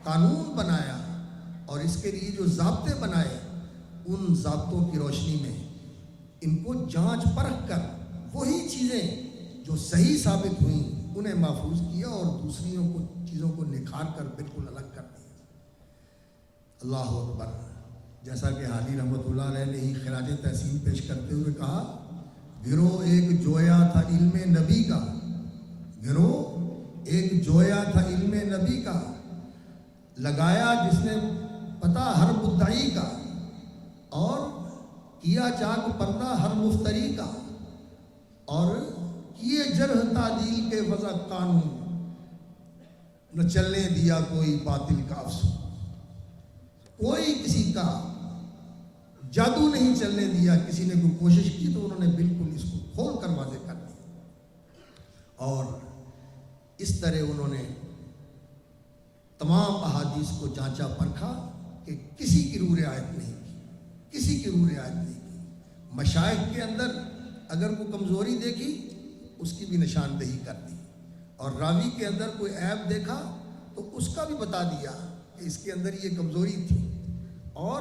قانون بنایا اور اس کے لیے جو ضابطے بنائے، ان ضابطوں کی روشنی میں ان کو جانچ پرکھ کر وہی چیزیں جو صحیح ثابت ہوئیں انہیں محفوظ کیا اور دوسریوں کو چیزوں کو نکھار کر بالکل الگ کر دیا. اللہ اکبر. جیسا کہ حالی رحمۃ اللہ علیہ نے ہی خراج تحسین پیش کرتے ہوئے کہا، گروہ ایک جویا تھا علم نبی کا، گروہ ایک جویا تھا علم نبی کا، لگایا جس نے پتہ ہر مدعی کا، اور کیا چاک پردہ ہر مفتری کا، اور کیے جرح تعدیل کے وضع قانون، نہ چلنے دیا کوئی باطل کا افسون، کوئی کسی کا جادو نہیں چلنے دیا، کسی نے کوئی کوشش کی تو انہوں نے بالکل اس کو کھول کر واضح کر دیا، اور اس طرح انہوں نے تمام احادیث کو جانچا پرکھا کہ کسی کی روح رعایت نہیں کی، کسی کی روح رعایت نہیں کی، مشائخ کے اندر اگر کوئی کمزوری دیکھی اس کی بھی نشاندہی کر دی، اور راوی کے اندر کوئی عیب دیکھا تو اس کا بھی بتا دیا کہ اس کے اندر یہ کمزوری تھی، اور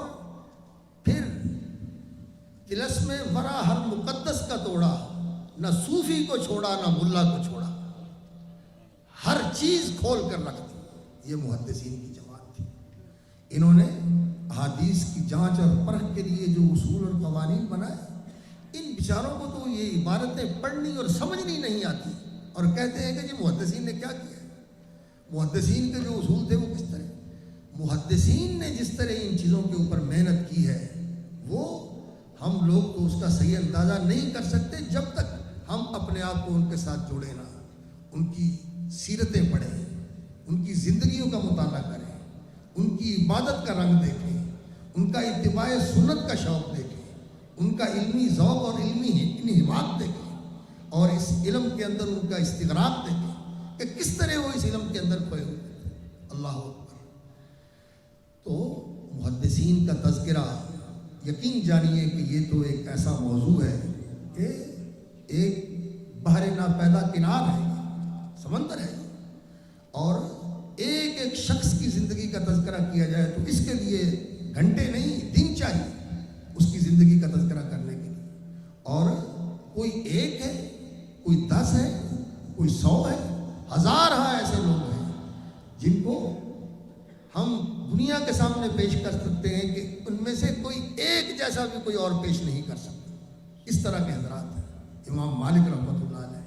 پھر طلسم ورا ہر مقدس کا توڑا، نہ صوفی کو چھوڑا نہ ملا کو چھوڑا، ہر چیز کھول کر رکھ دی۔ یہ محدثین کی جماعت تھی، انہوں نے احادیث کی جانچ اور پرکھ کے لیے جو اصول اور قوانین بنائے، ان بیچاروں کو تو یہ عبارتیں پڑھنی اور سمجھنی نہیں آتی، اور کہتے ہیں کہ جی محدثین نے کیا کیا ہے۔ محدثین کے جو اصول تھے وہ کس طرح، محدثین نے جس طرح ان چیزوں کے اوپر محنت کی ہے وہ ہم لوگ تو اس کا صحیح اندازہ نہیں کر سکتے جب تک ہم اپنے آپ کو ان کے ساتھ جوڑیں نہ، ان کی سیرتیں پڑھیں، ان کی زندگیوں کا مطالعہ کریں، ان کی عبادت کا رنگ دیکھیں، ان کا اتباع سنت کا شوق دیکھیں، ان کا علمی ذوق اور علمی انہماک دیکھیں، اور اس علم کے اندر ان کا استغراق دیکھیں کہ کس طرح وہ اس علم کے اندر کھوئے ہوئے تھے۔ اللہ اکبر۔ تو محدثین کا تذکرہ یقین جانیے کہ یہ تو ایک ایسا موضوع ہے کہ ایک بحر ناپیدا کنار ہے، سمندر ہے، اور ایک ایک شخص کی زندگی کا تذکرہ کیا جائے تو اس کے لیے گھنٹے نہیں دن چاہیے اس کی زندگی کا تذکرہ کرنے کے لیے، اور کوئی ایک ہے، کوئی 10 ہے، کوئی 100 ہے، 1000 ایسے لوگ ہیں جن کو ہم دنیا کے سامنے پیش کر سکتے ہیں کہ ان میں سے کوئی ایک جیسا بھی کوئی اور پیش نہیں کر سکتا۔ اس طرح کے حضرات ہیں، امام مالک رحمۃ اللہ علیہ،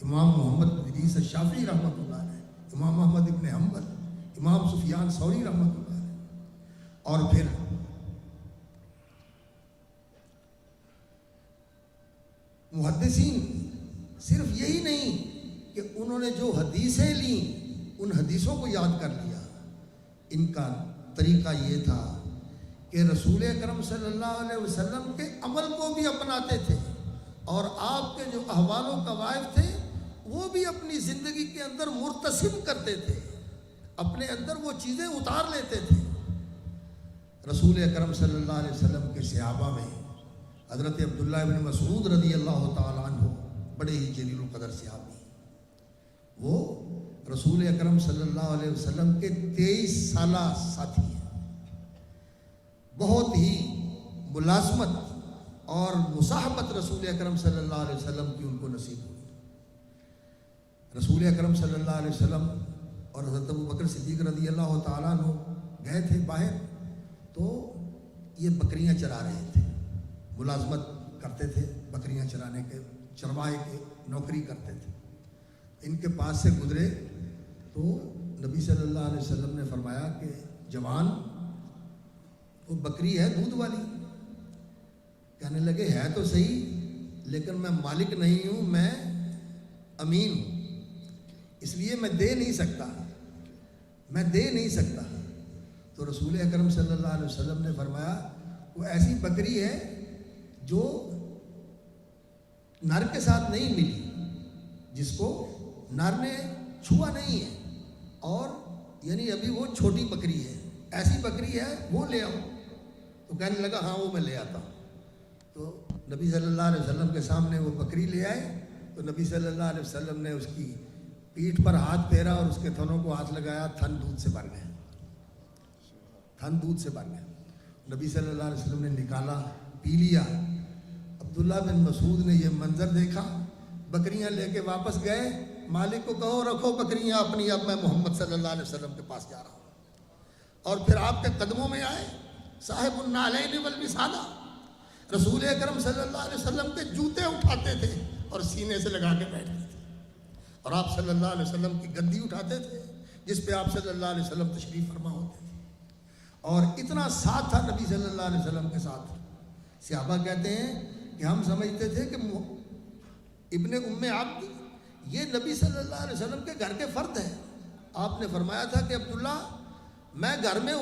امام محمد بن ادریس الشافعی رحمۃ اللہ علیہ، امام احمد ابن حنبل، امام سفیان ثوری رحمۃ اللہ علیہ، اور پھر محدثین صرف یہی نہیں کہ انہوں نے جو حدیثیں لیں ان حدیثوں کو یاد کر لیا، ان کا طریقہ یہ تھا کہ رسول اکرم صلی اللہ علیہ وسلم کے عمل کو بھی اپناتے تھے، اور آپ کے جو احوال و قوائف تھے وہ بھی اپنی زندگی کے اندر مرتسم کرتے تھے، اپنے اندر وہ چیزیں اتار لیتے تھے۔ رسول اکرم صلی اللہ علیہ وسلم کے صحابہ میں حضرت عبداللہ بن مسعود رضی اللہ تعالیٰ عنہ بڑے ہی جلیل القدر صحابی، وہ رسول اکرم صلی اللہ علیہ وسلم کے 23 سالہ ساتھی ہیں، بہت ہی ملازمت اور مصاحبت رسول اکرم صلی اللہ علیہ وسلم کی ان کو نصیب ہوئی۔ رسول اکرم صلی اللہ علیہ وسلم اور حضرت ابوبکر صدیق رضی اللہ تعالیٰ عنہ گئے تھے باہر، تو یہ بکریاں چرا رہے تھے، ملازمت کرتے تھے، بکریاں چرانے کے، چرواہے کے نوکری کرتے تھے۔ ان کے پاس سے گزرے تو نبی صلی اللہ علیہ وسلم نے فرمایا کہ جوان، وہ بکری ہے دودھ والی؟ کہنے لگے ہے تو صحیح لیکن میں مالک نہیں ہوں، میں امین ہوں، اس لیے میں دے نہیں سکتا، میں دے نہیں سکتا۔ تو رسول اکرم صلی اللہ علیہ وسلم نے فرمایا وہ ایسی بکری ہے جو نر کے ساتھ نہیں ملی، جس کو نر نے چھوا نہیں ہے، اور یعنی ابھی وہ چھوٹی بکری ہے، ایسی بکری ہے وہ لے آؤ۔ تو کہنے لگا ہاں وہ میں لے آتا ہوں۔ تو نبی صلی اللہ علیہ وسلم کے سامنے وہ بکری لے آئے، تو نبی صلی اللہ علیہ وسلم نے اس کی پیٹھ پر ہاتھ پھیرا اور اس کے تھنوں کو ہاتھ لگایا، تھن دودھ سے بھر گئے، تھن دودھ سے بھر گئے۔ نبی صلی اللہ علیہ وسلم نے نکالا، پی لیا۔ عبداللہ بن مسعود نے یہ منظر دیکھا، بکریاں لے کے واپس گئے، مالک کو کہو رکھو بکریاں اپنی، اب میں محمد صلی اللہ علیہ وسلم کے پاس جا رہا ہوں۔ اور پھر آپ کے قدموں میں آئے، صاحب النعلین والوسادہ، رسول اکرم صلی اللہ علیہ وسلم کے جوتے اٹھاتے تھے اور سینے سے لگا کے بیٹھتے تھے، اور آپ صلی اللہ علیہ وسلم کی گدی اٹھاتے تھے جس پہ آپ صلی اللہ علیہ وسلم تشریف فرما ہوتے تھے، اور اتنا ساتھ تھا نبی صلی اللہ علیہ وسلم کے ساتھ۔ صحابہ کہتے ہیں کہ ہم سمجھتے تھے کہ ابن ام عبد یہ نبی صلی اللہ علیہ وسلم کے گھر کے فرد ہیں۔ آپ نے فرمایا تھا کہ عبداللہ میں گھر میں ہوں۔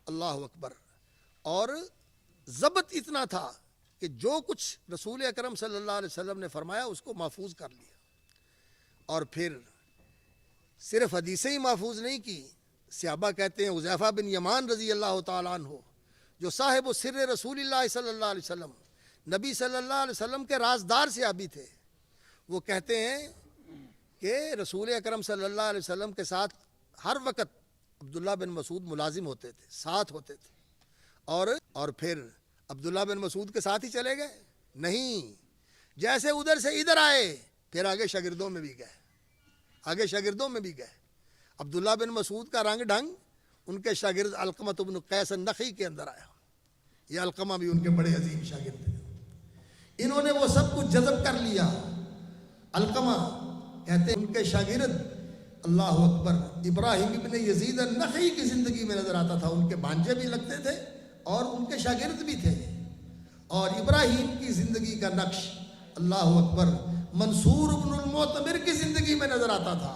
اللہ اکبر۔ اور ضبط اتنا تھا کہ جو کچھ رسول اکرم صلی اللہ علیہ وسلم نے فرمایا اس کو محفوظ کر لیا، اور پھر صرف حدیثیں ہی محفوظ نہیں کی۔ صحابہ کہتے ہیں حذیفہ بن یمان رضی اللہ تعالیٰ عنہ جو صاحب و سر رسول اللہ صلی اللہ علیہ وسلم، نبی صلی اللہ علیہ وسلم کے رازدار صحابی تھے، وہ کہتے ہیں کہ رسول اکرم صلی اللہ علیہ وسلم کے ساتھ ہر وقت عبداللہ بن مسعود ملازم ہوتے تھے، ساتھ ہوتے تھے، اور پھر عبداللہ بن مسعود کے ساتھ ہی چلے گئے؟ نہیں، جیسے ادھر سے ادھر آئے پھر آگے شاگردوں میں بھی گئے، عبداللہ بن مسعود کا رنگ ڈھنگ ان کے شاگرد علقمہ بن قیس النخعی کے اندر آیا۔ یہ علقمہ بھی ان کے بڑے عظیم شاگرد تھے، انہوں نے وہ سب کچھ جذب کر لیا۔ علقمہ کہتے ہیں ان کے شاگرد، اللہ اکبر، ابراہیم ابن یزید النخعی کی زندگی میں نظر آتا تھا، ان کے بھانجے بھی لگتے تھے اور ان کے شاگرد بھی تھے، اور ابراہیم کی زندگی کا نقش، اللہ اکبر، منصور ابن المعتمر کی زندگی میں نظر آتا تھا،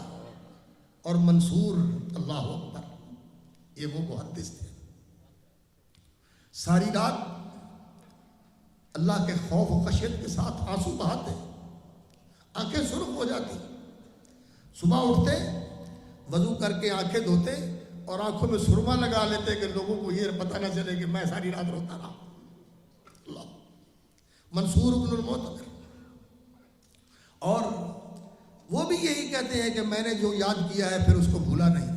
اور منصور، اللہ اکبر، یہ وہ محدث تھے، ساری رات اللہ کے خوف و خشیت کے ساتھ آنسو بہاتے، آنکھیں سرخ ہو جاتی، صبح اٹھتے، وضو کر کے آنکھیں دھوتے اور آنکھوں میں سرما لگا لیتے کہ لوگوں کو یہ پتہ نہ چلے کہ میں ساری رات روتا رہا۔ اللہ، منصور ابن المعتمر۔ اور وہ بھی یہی کہتے ہیں کہ میں نے جو یاد کیا ہے پھر اس کو بھولا نہیں۔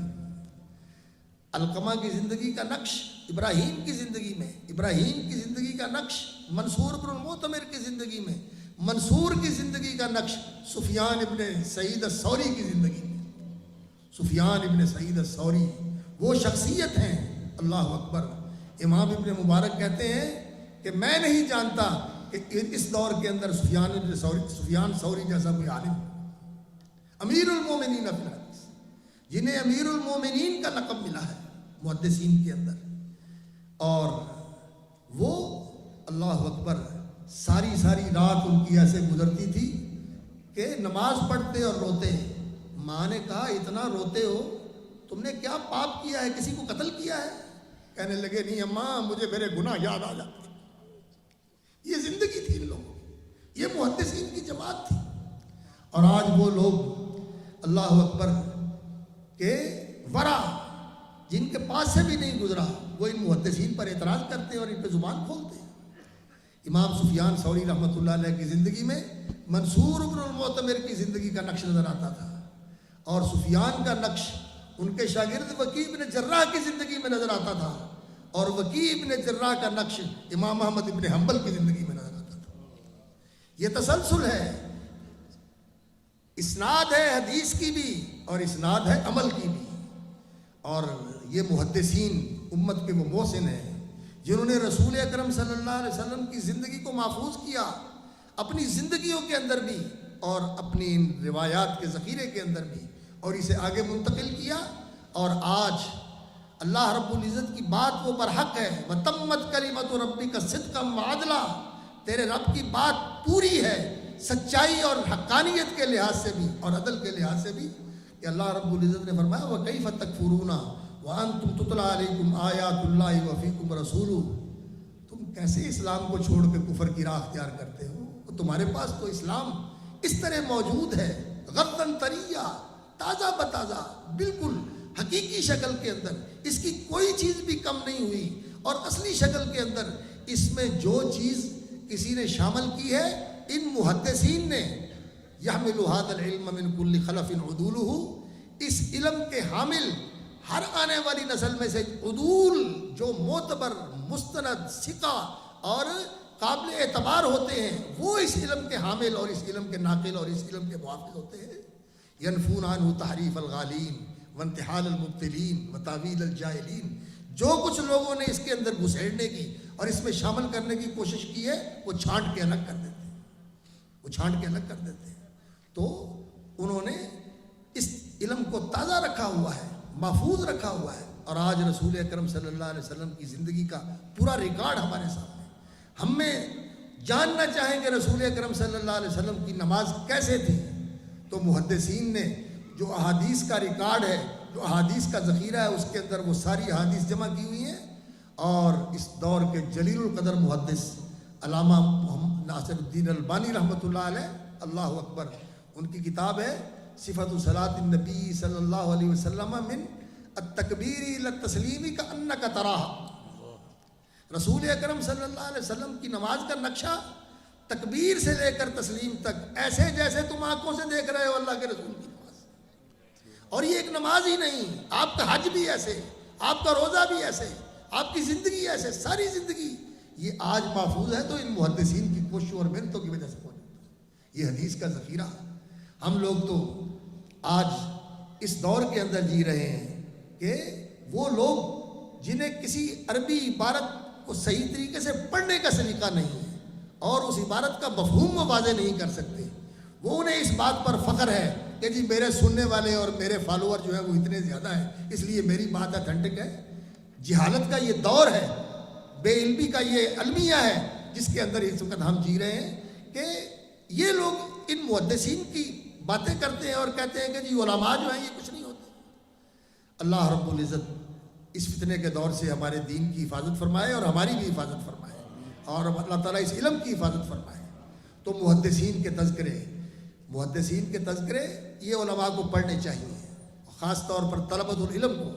علقمہ کی زندگی کا نقش ابراہیم کی زندگی کا نقش منصور ابن المعتمر کی زندگی میں، منصور کی زندگی کا نقش سفیان ابن سعید الثوری کی زندگی میں۔ سفیان ابن سعید الثوری وہ شخصیت ہیں، اللہ اکبر۔ امام ابن مبارک کہتے ہیں کہ میں نہیں جانتا کہ اس دور کے اندر سفیان ثوری جیسا کوئی عالم، امیر المومنین فی الحدیث، جنہیں امیر المومنین کا لقب ملا ہے محدثین کے اندر، اور وہ اللہ اکبر ساری رات ان کی ایسے گزرتی تھی کہ نماز پڑھتے اور روتے۔ ماں نے کہا اتنا روتے ہو، تم نے کیا پاپ کیا ہے، کسی کو قتل کیا ہے؟ کہنے لگے نہیں اماں، مجھے میرے گناہ یاد آ جاتے۔ یہ زندگی تھی ان لوگوں کی، یہ محدثین کی جماعت تھی۔ اور آج وہ لوگ اللہ اکبر کہ ورا جن کے پاس سے بھی نہیں گزرا، وہ ان محدثین پر اعتراض کرتے ہیں اور ان پہ زبان کھولتے ہیں۔ امام سفیان ثوری رحمۃ اللہ علیہ کی زندگی میں منصور ابن المعتمر کی زندگی کا نقش نظر آتا تھا، اور سفیان کا نقش ان کے شاگرد وکیع بن جراح کی زندگی میں نظر آتا تھا، اور وکیع بن جراح کا نقش امام احمد بن حنبل کی زندگی میں نظر آتا تھا۔ یہ تسلسل ہے، اسناد ہے حدیث کی بھی اور اسناد ہے عمل کی بھی۔ اور یہ محدثین امت کے وہ محسن ہیں جنہوں نے رسول اکرم صلی اللہ علیہ وسلم کی زندگی کو محفوظ کیا، اپنی زندگیوں کے اندر بھی اور اپنی روایات کے ذخیرے کے اندر بھی، اور اسے آگے منتقل کیا۔ اور آج اللہ رب العزت کی بات وہ برحق ہے، وَتَمَّتْ كَلِمَةُ رَبِّكَ صِدْقًا وَعَدْلًا، تیرے رب کی بات پوری ہے سچائی اور حقانیت کے لحاظ سے بھی اور عدل کے لحاظ سے بھی، کہ اللہ رب العزت نے فرمایا وَكَيْفَ تَكْفُرُونَ وَأَنْتُمْ تُتْلَىٰ عَلَيْكُمْ آيَاتُ اللَّهِ وَفِيكُمْ رَسُولُهُ، تم کیسے اسلام کو چھوڑ کے کفر کی راہ اختیار کرتے ہو؟ تمہارے پاس تو اسلام اس طرح موجود ہے، غدًا طریّا، تازہ بتازہ، بالکل حقیقی شکل کے اندر، اس کی کوئی چیز بھی کم نہیں ہوئی، اور اصلی شکل کے اندر اس میں جو چیز کسی نے شامل کی ہے، ان محدثین نے یحمل هذا العلم من كل خلف عدوله، اس علم کے حامل ہر آنے والی نسل میں سے عدول جو معتبر، مستند، ثقہ اور قابل اعتبار ہوتے ہیں، وہ اس علم کے حامل اور اس علم کے ناقل اور اس علم کے محافظ ہوتے ہیں۔ ينفون عنه تحریف الغالین وانتحال المبتلین وتاویل الجاہلین، جو کچھ لوگوں نے اس کے اندر گھسیڑنے کی اور اس میں شامل کرنے کی کوشش کی ہے وہ چھانٹ کے الگ کر دیتے ہیں، وہ چھانٹ کے الگ کر دیتے ہیں۔ تو انہوں نے اس علم کو تازہ رکھا ہوا ہے، محفوظ رکھا ہوا ہے، اور آج رسول اکرم صلی اللہ علیہ وسلم کی زندگی کا پورا ریکارڈ ہمارے سامنے۔ ہم میں جاننا چاہیں کہ رسول اکرم صلی اللہ علیہ وسلم کی نماز کیسے تھی، تو محدثین نے جو احادیث کا ریکارڈ ہے، جو احادیث کا ذخیرہ ہے، اس کے اندر وہ ساری احادیث جمع کی ہوئی ہیں، اور اس دور کے جلیل القدر محدث علامہ محمد ناصر الدین البانی رحمۃ اللہ علیہ، اللہ اکبر، ان کی کتاب ہے صفت صلاۃ النبی صلی اللہ علیہ وسلم من التکبیر الی التسلیم کانک تراہ۔ رسول اکرم صلی اللہ علیہ وسلم کی نماز کا نقشہ تکبیر سے لے کر تسلیم تک ایسے جیسے تم آنکھوں سے دیکھ رہے ہو اللہ کے رسول کی نماز۔ اور یہ ایک نماز ہی نہیں، آپ کا حج بھی ایسے، آپ کا روزہ بھی ایسے، آپ کی زندگی ایسے، ساری زندگی یہ آج محفوظ ہے تو ان محدثین کی کوششوں اور محنتوں کی وجہ سے موجود ہے۔ یہ حدیث کا ذخیرہ، ہم لوگ تو آج اس دور کے اندر جی رہے ہیں کہ وہ لوگ جنہیں کسی عربی عبارت کو صحیح طریقے سے پڑھنے کا سلیقہ نہیں ہے اور اس عبارت کا مفہوم وہ واضح نہیں کر سکتے، وہ انہیں اس بات پر فخر ہے کہ جی میرے سننے والے اور میرے فالوور جو ہیں وہ اتنے زیادہ ہیں، اس لیے میری بات اتھینٹک ہے۔ جہالت کا یہ دور ہے، بے علمی کا یہ المیہ ہے جس کے اندر اس وقت ہم جی رہے ہیں کہ یہ لوگ ان محدثین کی باتیں کرتے ہیں اور کہتے ہیں کہ جی علماء جو ہیں یہ کچھ نہیں ہوتے۔ اللہ رب العزت اس فتنے کے دور سے ہمارے دین کی حفاظت فرمائے اور ہماری بھی حفاظت فرمائے، اور اللہ تعالیٰ اس علم کی حفاظت فرمائے۔ تو محدثین کے تذکرے یہ علماء کو پڑھنے چاہیے، خاص طور پر طلبۃ العلم کو۔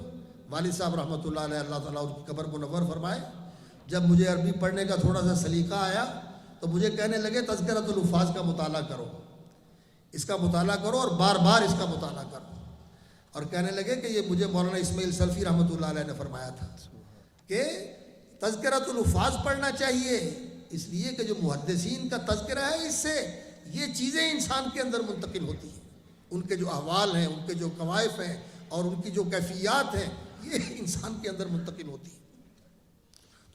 والد صاحب رحمۃ اللہ علیہ، اللہ تعالیٰ ان کی قبر منور فرمائے، جب مجھے عربی پڑھنے کا تھوڑا سا سلیقہ آیا تو مجھے کہنے لگے تذکرۃ الحفاظ کا مطالعہ کرو، اس کا مطالعہ کرو اور بار بار اس کا مطالعہ کرو، اور کہنے لگے کہ یہ مجھے مولانا اسماعیل سلفی رحمۃ اللہ علیہ نے فرمایا تھا کہ تذکرۃ الحفاظ پڑھنا چاہیے، اس لیے کہ جو محدثین کا تذکرہ ہے اس سے یہ چیزیں انسان کے اندر منتقل ہوتی ہیں، ان کے جو احوال ہیں، ان کے جو کوائف ہیں اور ان کی جو کیفیات ہیں یہ انسان کے اندر منتقل ہوتی ہیں۔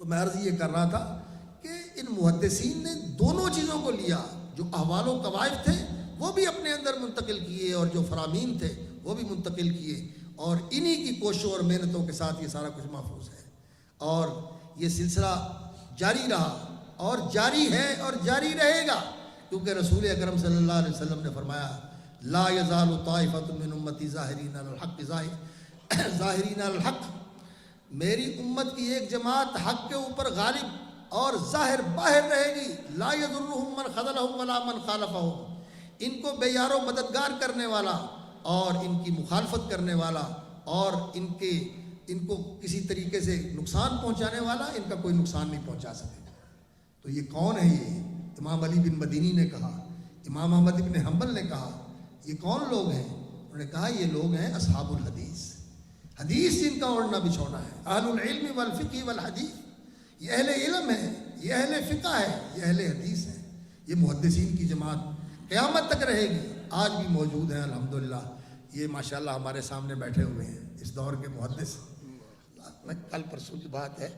تو میں عرض یہ کر رہا تھا کہ ان محدثین نے دونوں چیزوں کو لیا، جو احوال و کوائف تھے وہ بھی اپنے اندر منتقل کیے اور جو فرامین تھے وہ بھی منتقل کیے، اور انہی کی کوششوں اور محنتوں کے ساتھ یہ سارا کچھ محفوظ ہے، اور یہ سلسلہ جاری رہا اور جاری ہے اور جاری رہے گا، کیونکہ رسول اکرم صلی اللہ علیہ وسلم نے فرمایا لا یزال طائفۃ من امتی ظاہرین علی الحق ظاہرین علی الحق، میری امت کی ایک جماعت حق کے اوپر غالب اور ظاہر باہر رہے گی، لا یضرهم من خذلهم ولا من خالفهم، ان کو بے یار و مددگار کرنے والا اور ان کی مخالفت کرنے والا اور ان کو کسی طریقے سے نقصان پہنچانے والا ان کا کوئی نقصان نہیں پہنچا سکے گا۔ تو یہ کون ہے؟ یہ امام علی بن مدینی نے کہا، امام احمد بن حنبل نے کہا، یہ کون لوگ ہیں؟ انہوں نے کہا یہ لوگ ہیں اصحاب الحدیث، حدیث جن کا اوڑھنا بچھونا ہے، اہل العلم والفقہ والحدیث، یہ اہل علم ہے، یہ اہل فقہ ہے، یہ اہل حدیث ہے۔ یہ محدثین کی جماعت قیامت تک رہے گی، آج بھی موجود ہیں الحمدللہ، یہ ماشاءاللہ ہمارے سامنے بیٹھے ہوئے ہیں اس دور کے محدث۔ میں کل پرسوں کی بات ہے،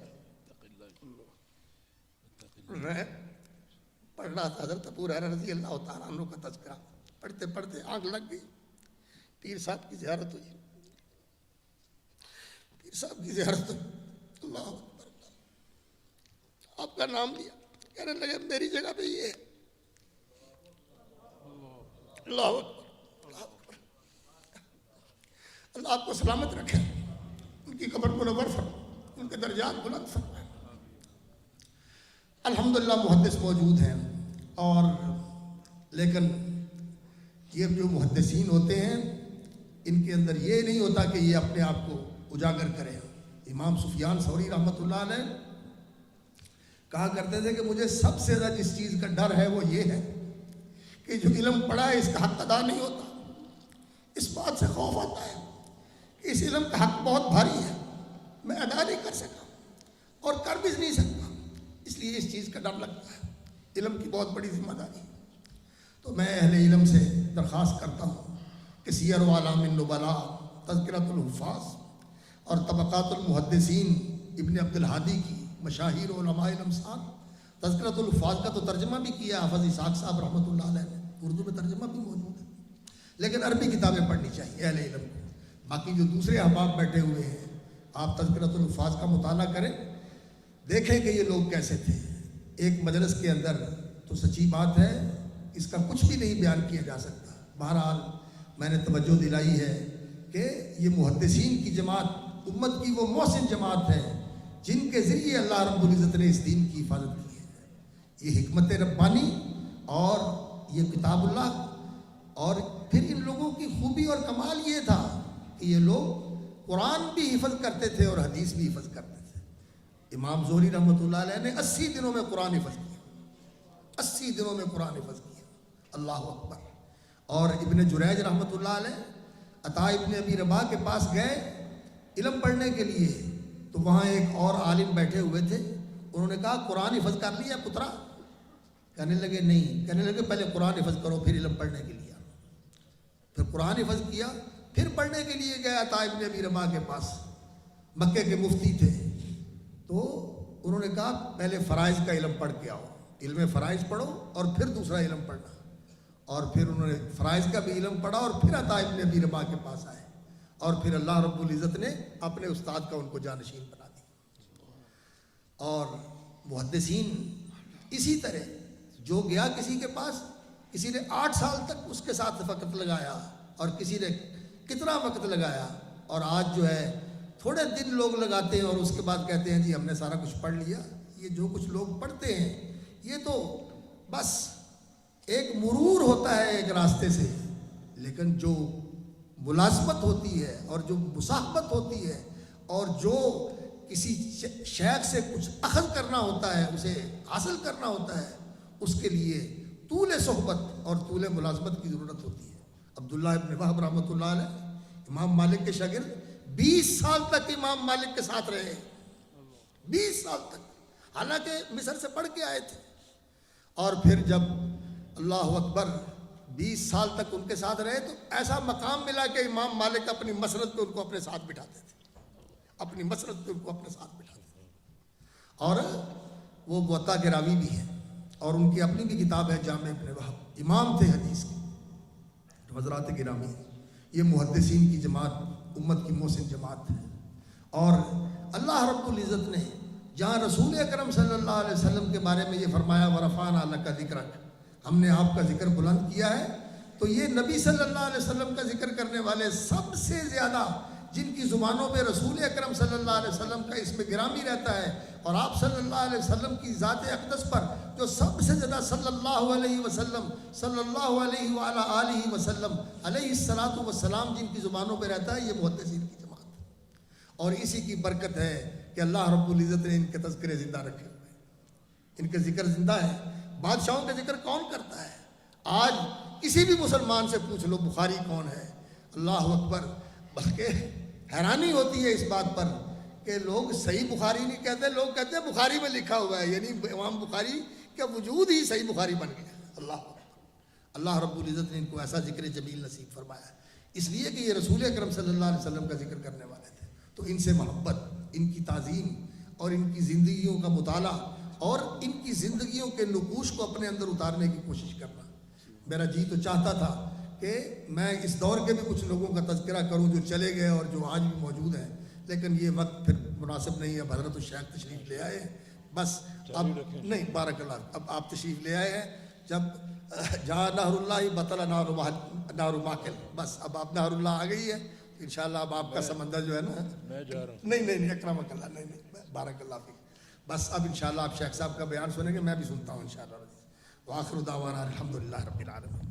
میں پڑھ رہا تھا حضرت ابو ہریرہ رضی اللہ تعالیٰ عنہ کا تذکرہ، پڑھتے پڑھتے آنکھ لگ گئی، پیر صاحب کی زیارت ہوئی، پیر صاحب کی زیارت ہوئی، اللہ اکبر، آپ کا نام لیا، کہنے لگے میری جگہ پہ یہ ہے، اللہ اکبر، اللہ آپ کو سلامت رکھے، ان کی قبر منور فرمائے، ان کے درجات بلند فرمائے۔ الحمدللہ محدث موجود ہیں، اور لیکن یہ جو محدثین ہوتے ہیں ان کے اندر یہ نہیں ہوتا کہ یہ اپنے آپ کو اجاگر کریں۔ امام سفیان ثوری رحمۃ اللہ علیہ کہا کرتے تھے کہ مجھے سب سے زیادہ جس چیز کا ڈر ہے وہ یہ ہے کہ جو علم پڑھا ہے اس کا حق ادا نہیں ہوتا، اس بات سے خوف آتا ہے کہ اس علم کا حق بہت بھاری ہے، میں ادا نہیں کر سکا اور کر بھی نہیں سکتا، اس لیے اس چیز کا ڈر لگتا ہے، علم کی بہت بڑی ذمہ داری۔ تو میں اہل علم سے درخواست کرتا ہوں کہ سیر و اعلام النبلاء، تذکرۃ الحفاظ اور طبقات المحدثین ابن عبد الحادی کی مشاہیر علماء الامثال، تذکرۃ الحفاظ کا تو ترجمہ بھی کیا حافظ اسحاق صاحب رحمۃ اللہ علیہ نے، اردو میں ترجمہ بھی موجود ہے، لیکن عربی کتابیں پڑھنی چاہیے اہل علم کو۔ باقی جو دوسرے احباب بیٹھے ہوئے ہیں، آپ تذکرۃ الحفاظ کا مطالعہ کریں، دیکھیں کہ یہ لوگ کیسے تھے ایک مجلس کے اندر، تو سچی بات ہے اس کا کچھ بھی نہیں بیان کیا جا سکتا۔ بہرحال میں نے توجہ دلائی ہے کہ یہ محدثین کی جماعت امت کی وہ محسن جماعت ہے جن کے ذریعے اللہ رب العزت نے اس دین کی حفاظت کی ہے۔ یہ حکمت ربانی اور یہ کتاب اللہ، اور پھر ان لوگوں کی خوبی اور کمال یہ تھا کہ یہ لوگ قرآن بھی حفظ کرتے تھے اور حدیث بھی حفظ کرتے تھے۔ امام زہری رحمۃ اللہ علیہ نے 80 دنوں میں قرآن حفظ کیا، 80 دنوں میں قرآن حفظ کیا، اللہ اکبر۔ اور ابن جریج رحمۃ اللہ علیہ عطا ابن ابی رباح کے پاس گئے علم پڑھنے کے لیے، تو وہاں ایک اور عالم بیٹھے ہوئے تھے، انہوں نے کہا قرآن حفظ کر لیا پترا؟ کہنے لگے نہیں، کہنے لگے پہلے قرآن حفظ کرو پھر علم پڑھنے کے لیے۔ پھر قرآن حفظ کیا، پھر پڑھنے کے لیے گئے عطا ابن ابی رباح کے پاس، مکے کے مفتی تھے، تو انہوں نے کہا پہلے فرائض کا علم پڑھ کے آؤ، علم فرائض پڑھو اور پھر دوسرا علم پڑھنا۔ اور پھر انہوں نے فرائض کا بھی علم پڑھا اور پھر عطا ابن ابی رباح کے پاس آئے، اور پھر اللہ رب العزت نے اپنے استاد کا ان کو جانشین بنا دیا۔ اور محدثین اسی طرح جو گیا کسی کے پاس، کسی نے 8 سال تک اس کے ساتھ وقت لگایا اور کسی نے کتنا وقت لگایا، اور آج جو ہے تھوڑے دن لوگ لگاتے ہیں اور اس کے بعد کہتے ہیں جی ہم نے سارا کچھ پڑھ لیا۔ یہ جو کچھ لوگ پڑھتے ہیں یہ تو بس ایک مرور ہوتا ہے ایک راستے سے، لیکن جو ملازمت ہوتی ہے اور جو مصاحبت ہوتی ہے اور جو کسی شیخ سے کچھ اخذ کرنا ہوتا ہے، اسے حاصل کرنا ہوتا ہے، اس کے لیے طول صحبت اور طول ملازمت کی ضرورت ہوتی ہے۔ عبداللہ ابن وہب رحمۃ اللہ علیہ امام مالک کے شاگرد 20 سال تک امام مالک کے ساتھ رہے، 20 سال تک، حالانکہ مصر سے پڑھ کے آئے تھے۔ اور پھر جب اللہ اکبر 20 سال تک ان کے ساتھ رہے تو ایسا مقام ملا کہ امام مالک اپنی مسرت پہ ان کو اپنے ساتھ بٹھاتے تھے، اپنی مسرت پہ ان کو اپنے ساتھ بٹھاتے تھے۔ اور وہ موطا کے راوی بھی ہیں، اور ان کی اپنی بھی کتاب ہے جامع ابن وہب، امام تھے حدیث کے۔ حضرات گرامی، یہ محدثین کی جماعت امت کی محسن جماعت ہے، اور اللہ رب العزت نے جہاں رسول اکرم صلی اللہ علیہ وسلم کے بارے میں یہ فرمایا وَرَفَعْنَا لَكَ ذِكْرَكَ، ہم نے آپ کا ذکر بلند کیا ہے، تو یہ نبی صلی اللہ علیہ وسلم کا ذکر کرنے والے سب سے زیادہ جن کی زبانوں پہ رسول اکرم صلی اللہ علیہ وسلم کا اسم گرامی رہتا ہے، اور آپ صلی اللہ علیہ وسلم کی ذات اقدس پر جو سب سے زیادہ صلی اللہ علیہ وسلم صلی اللہ علیہ وعلی آلہ وسلم علیہ الصلاۃ والسلام جن کی زبانوں پہ رہتا ہے، یہ محدثین کی جماعت ہے۔ اور اسی کی برکت ہے کہ اللہ رب العزت نے ان کے تذکرے زندہ رکھے ہوئے، ان کے ذکر زندہ ہے۔ بادشاہوں کا ذکر کون کرتا ہے؟ آج کسی بھی مسلمان سے پوچھ لو بخاری کون ہے، اللہ اکبر، بلکہ حیرانی ہوتی ہے اس بات پر کہ لوگ صحیح بخاری نہیں کہتے، لوگ کہتے ہیں بخاری میں لکھا ہوا ہے، یعنی امام بخاری کا وجود ہی صحیح بخاری بن گیا۔ اللہ اللہ رب العزت نے ان کو ایسا ذکر جمیل نصیب فرمایا ہے، اس لیے کہ یہ رسول اکرم صلی اللہ علیہ وسلم کا ذکر کرنے والے تھے، تو ان سے محبت، ان کی تعظیم اور ان کی زندگیوں کا مطالعہ اور ان کی زندگیوں کے نقوش کو اپنے اندر اتارنے کی کوشش کرنا۔ میرا جی تو چاہتا تھا کہ میں اس دور کے بھی کچھ لوگوں کا تذکرہ کروں جو چلے گئے اور جو آج بھی موجود ہیں، لیکن یہ وقت پھر مناسب نہیں ہے۔ اب حضرت الشیخ تشریف لے آئے ہیں، بس اب نہیں، بارک اللہ، اب آپ تشریف لے آئے ہیں، جب جہاں نہر اللہ بطل نہر ماکل، بس اب آپ نہر اللہ آ گئی ہے، انشاءاللہ اب آپ کا سمندر جو ہے نا، میں جا رہا ہوں، نہیں اکرمک اللہ، نہیں بارک اللہ فیک، بس اب انشاءاللہ آپ شیخ صاحب کا بیان سنیں گے، میں بھی سنتا ہوں انشاءاللہ۔ وآخر دعوانا الحمدللہ رب العالمین۔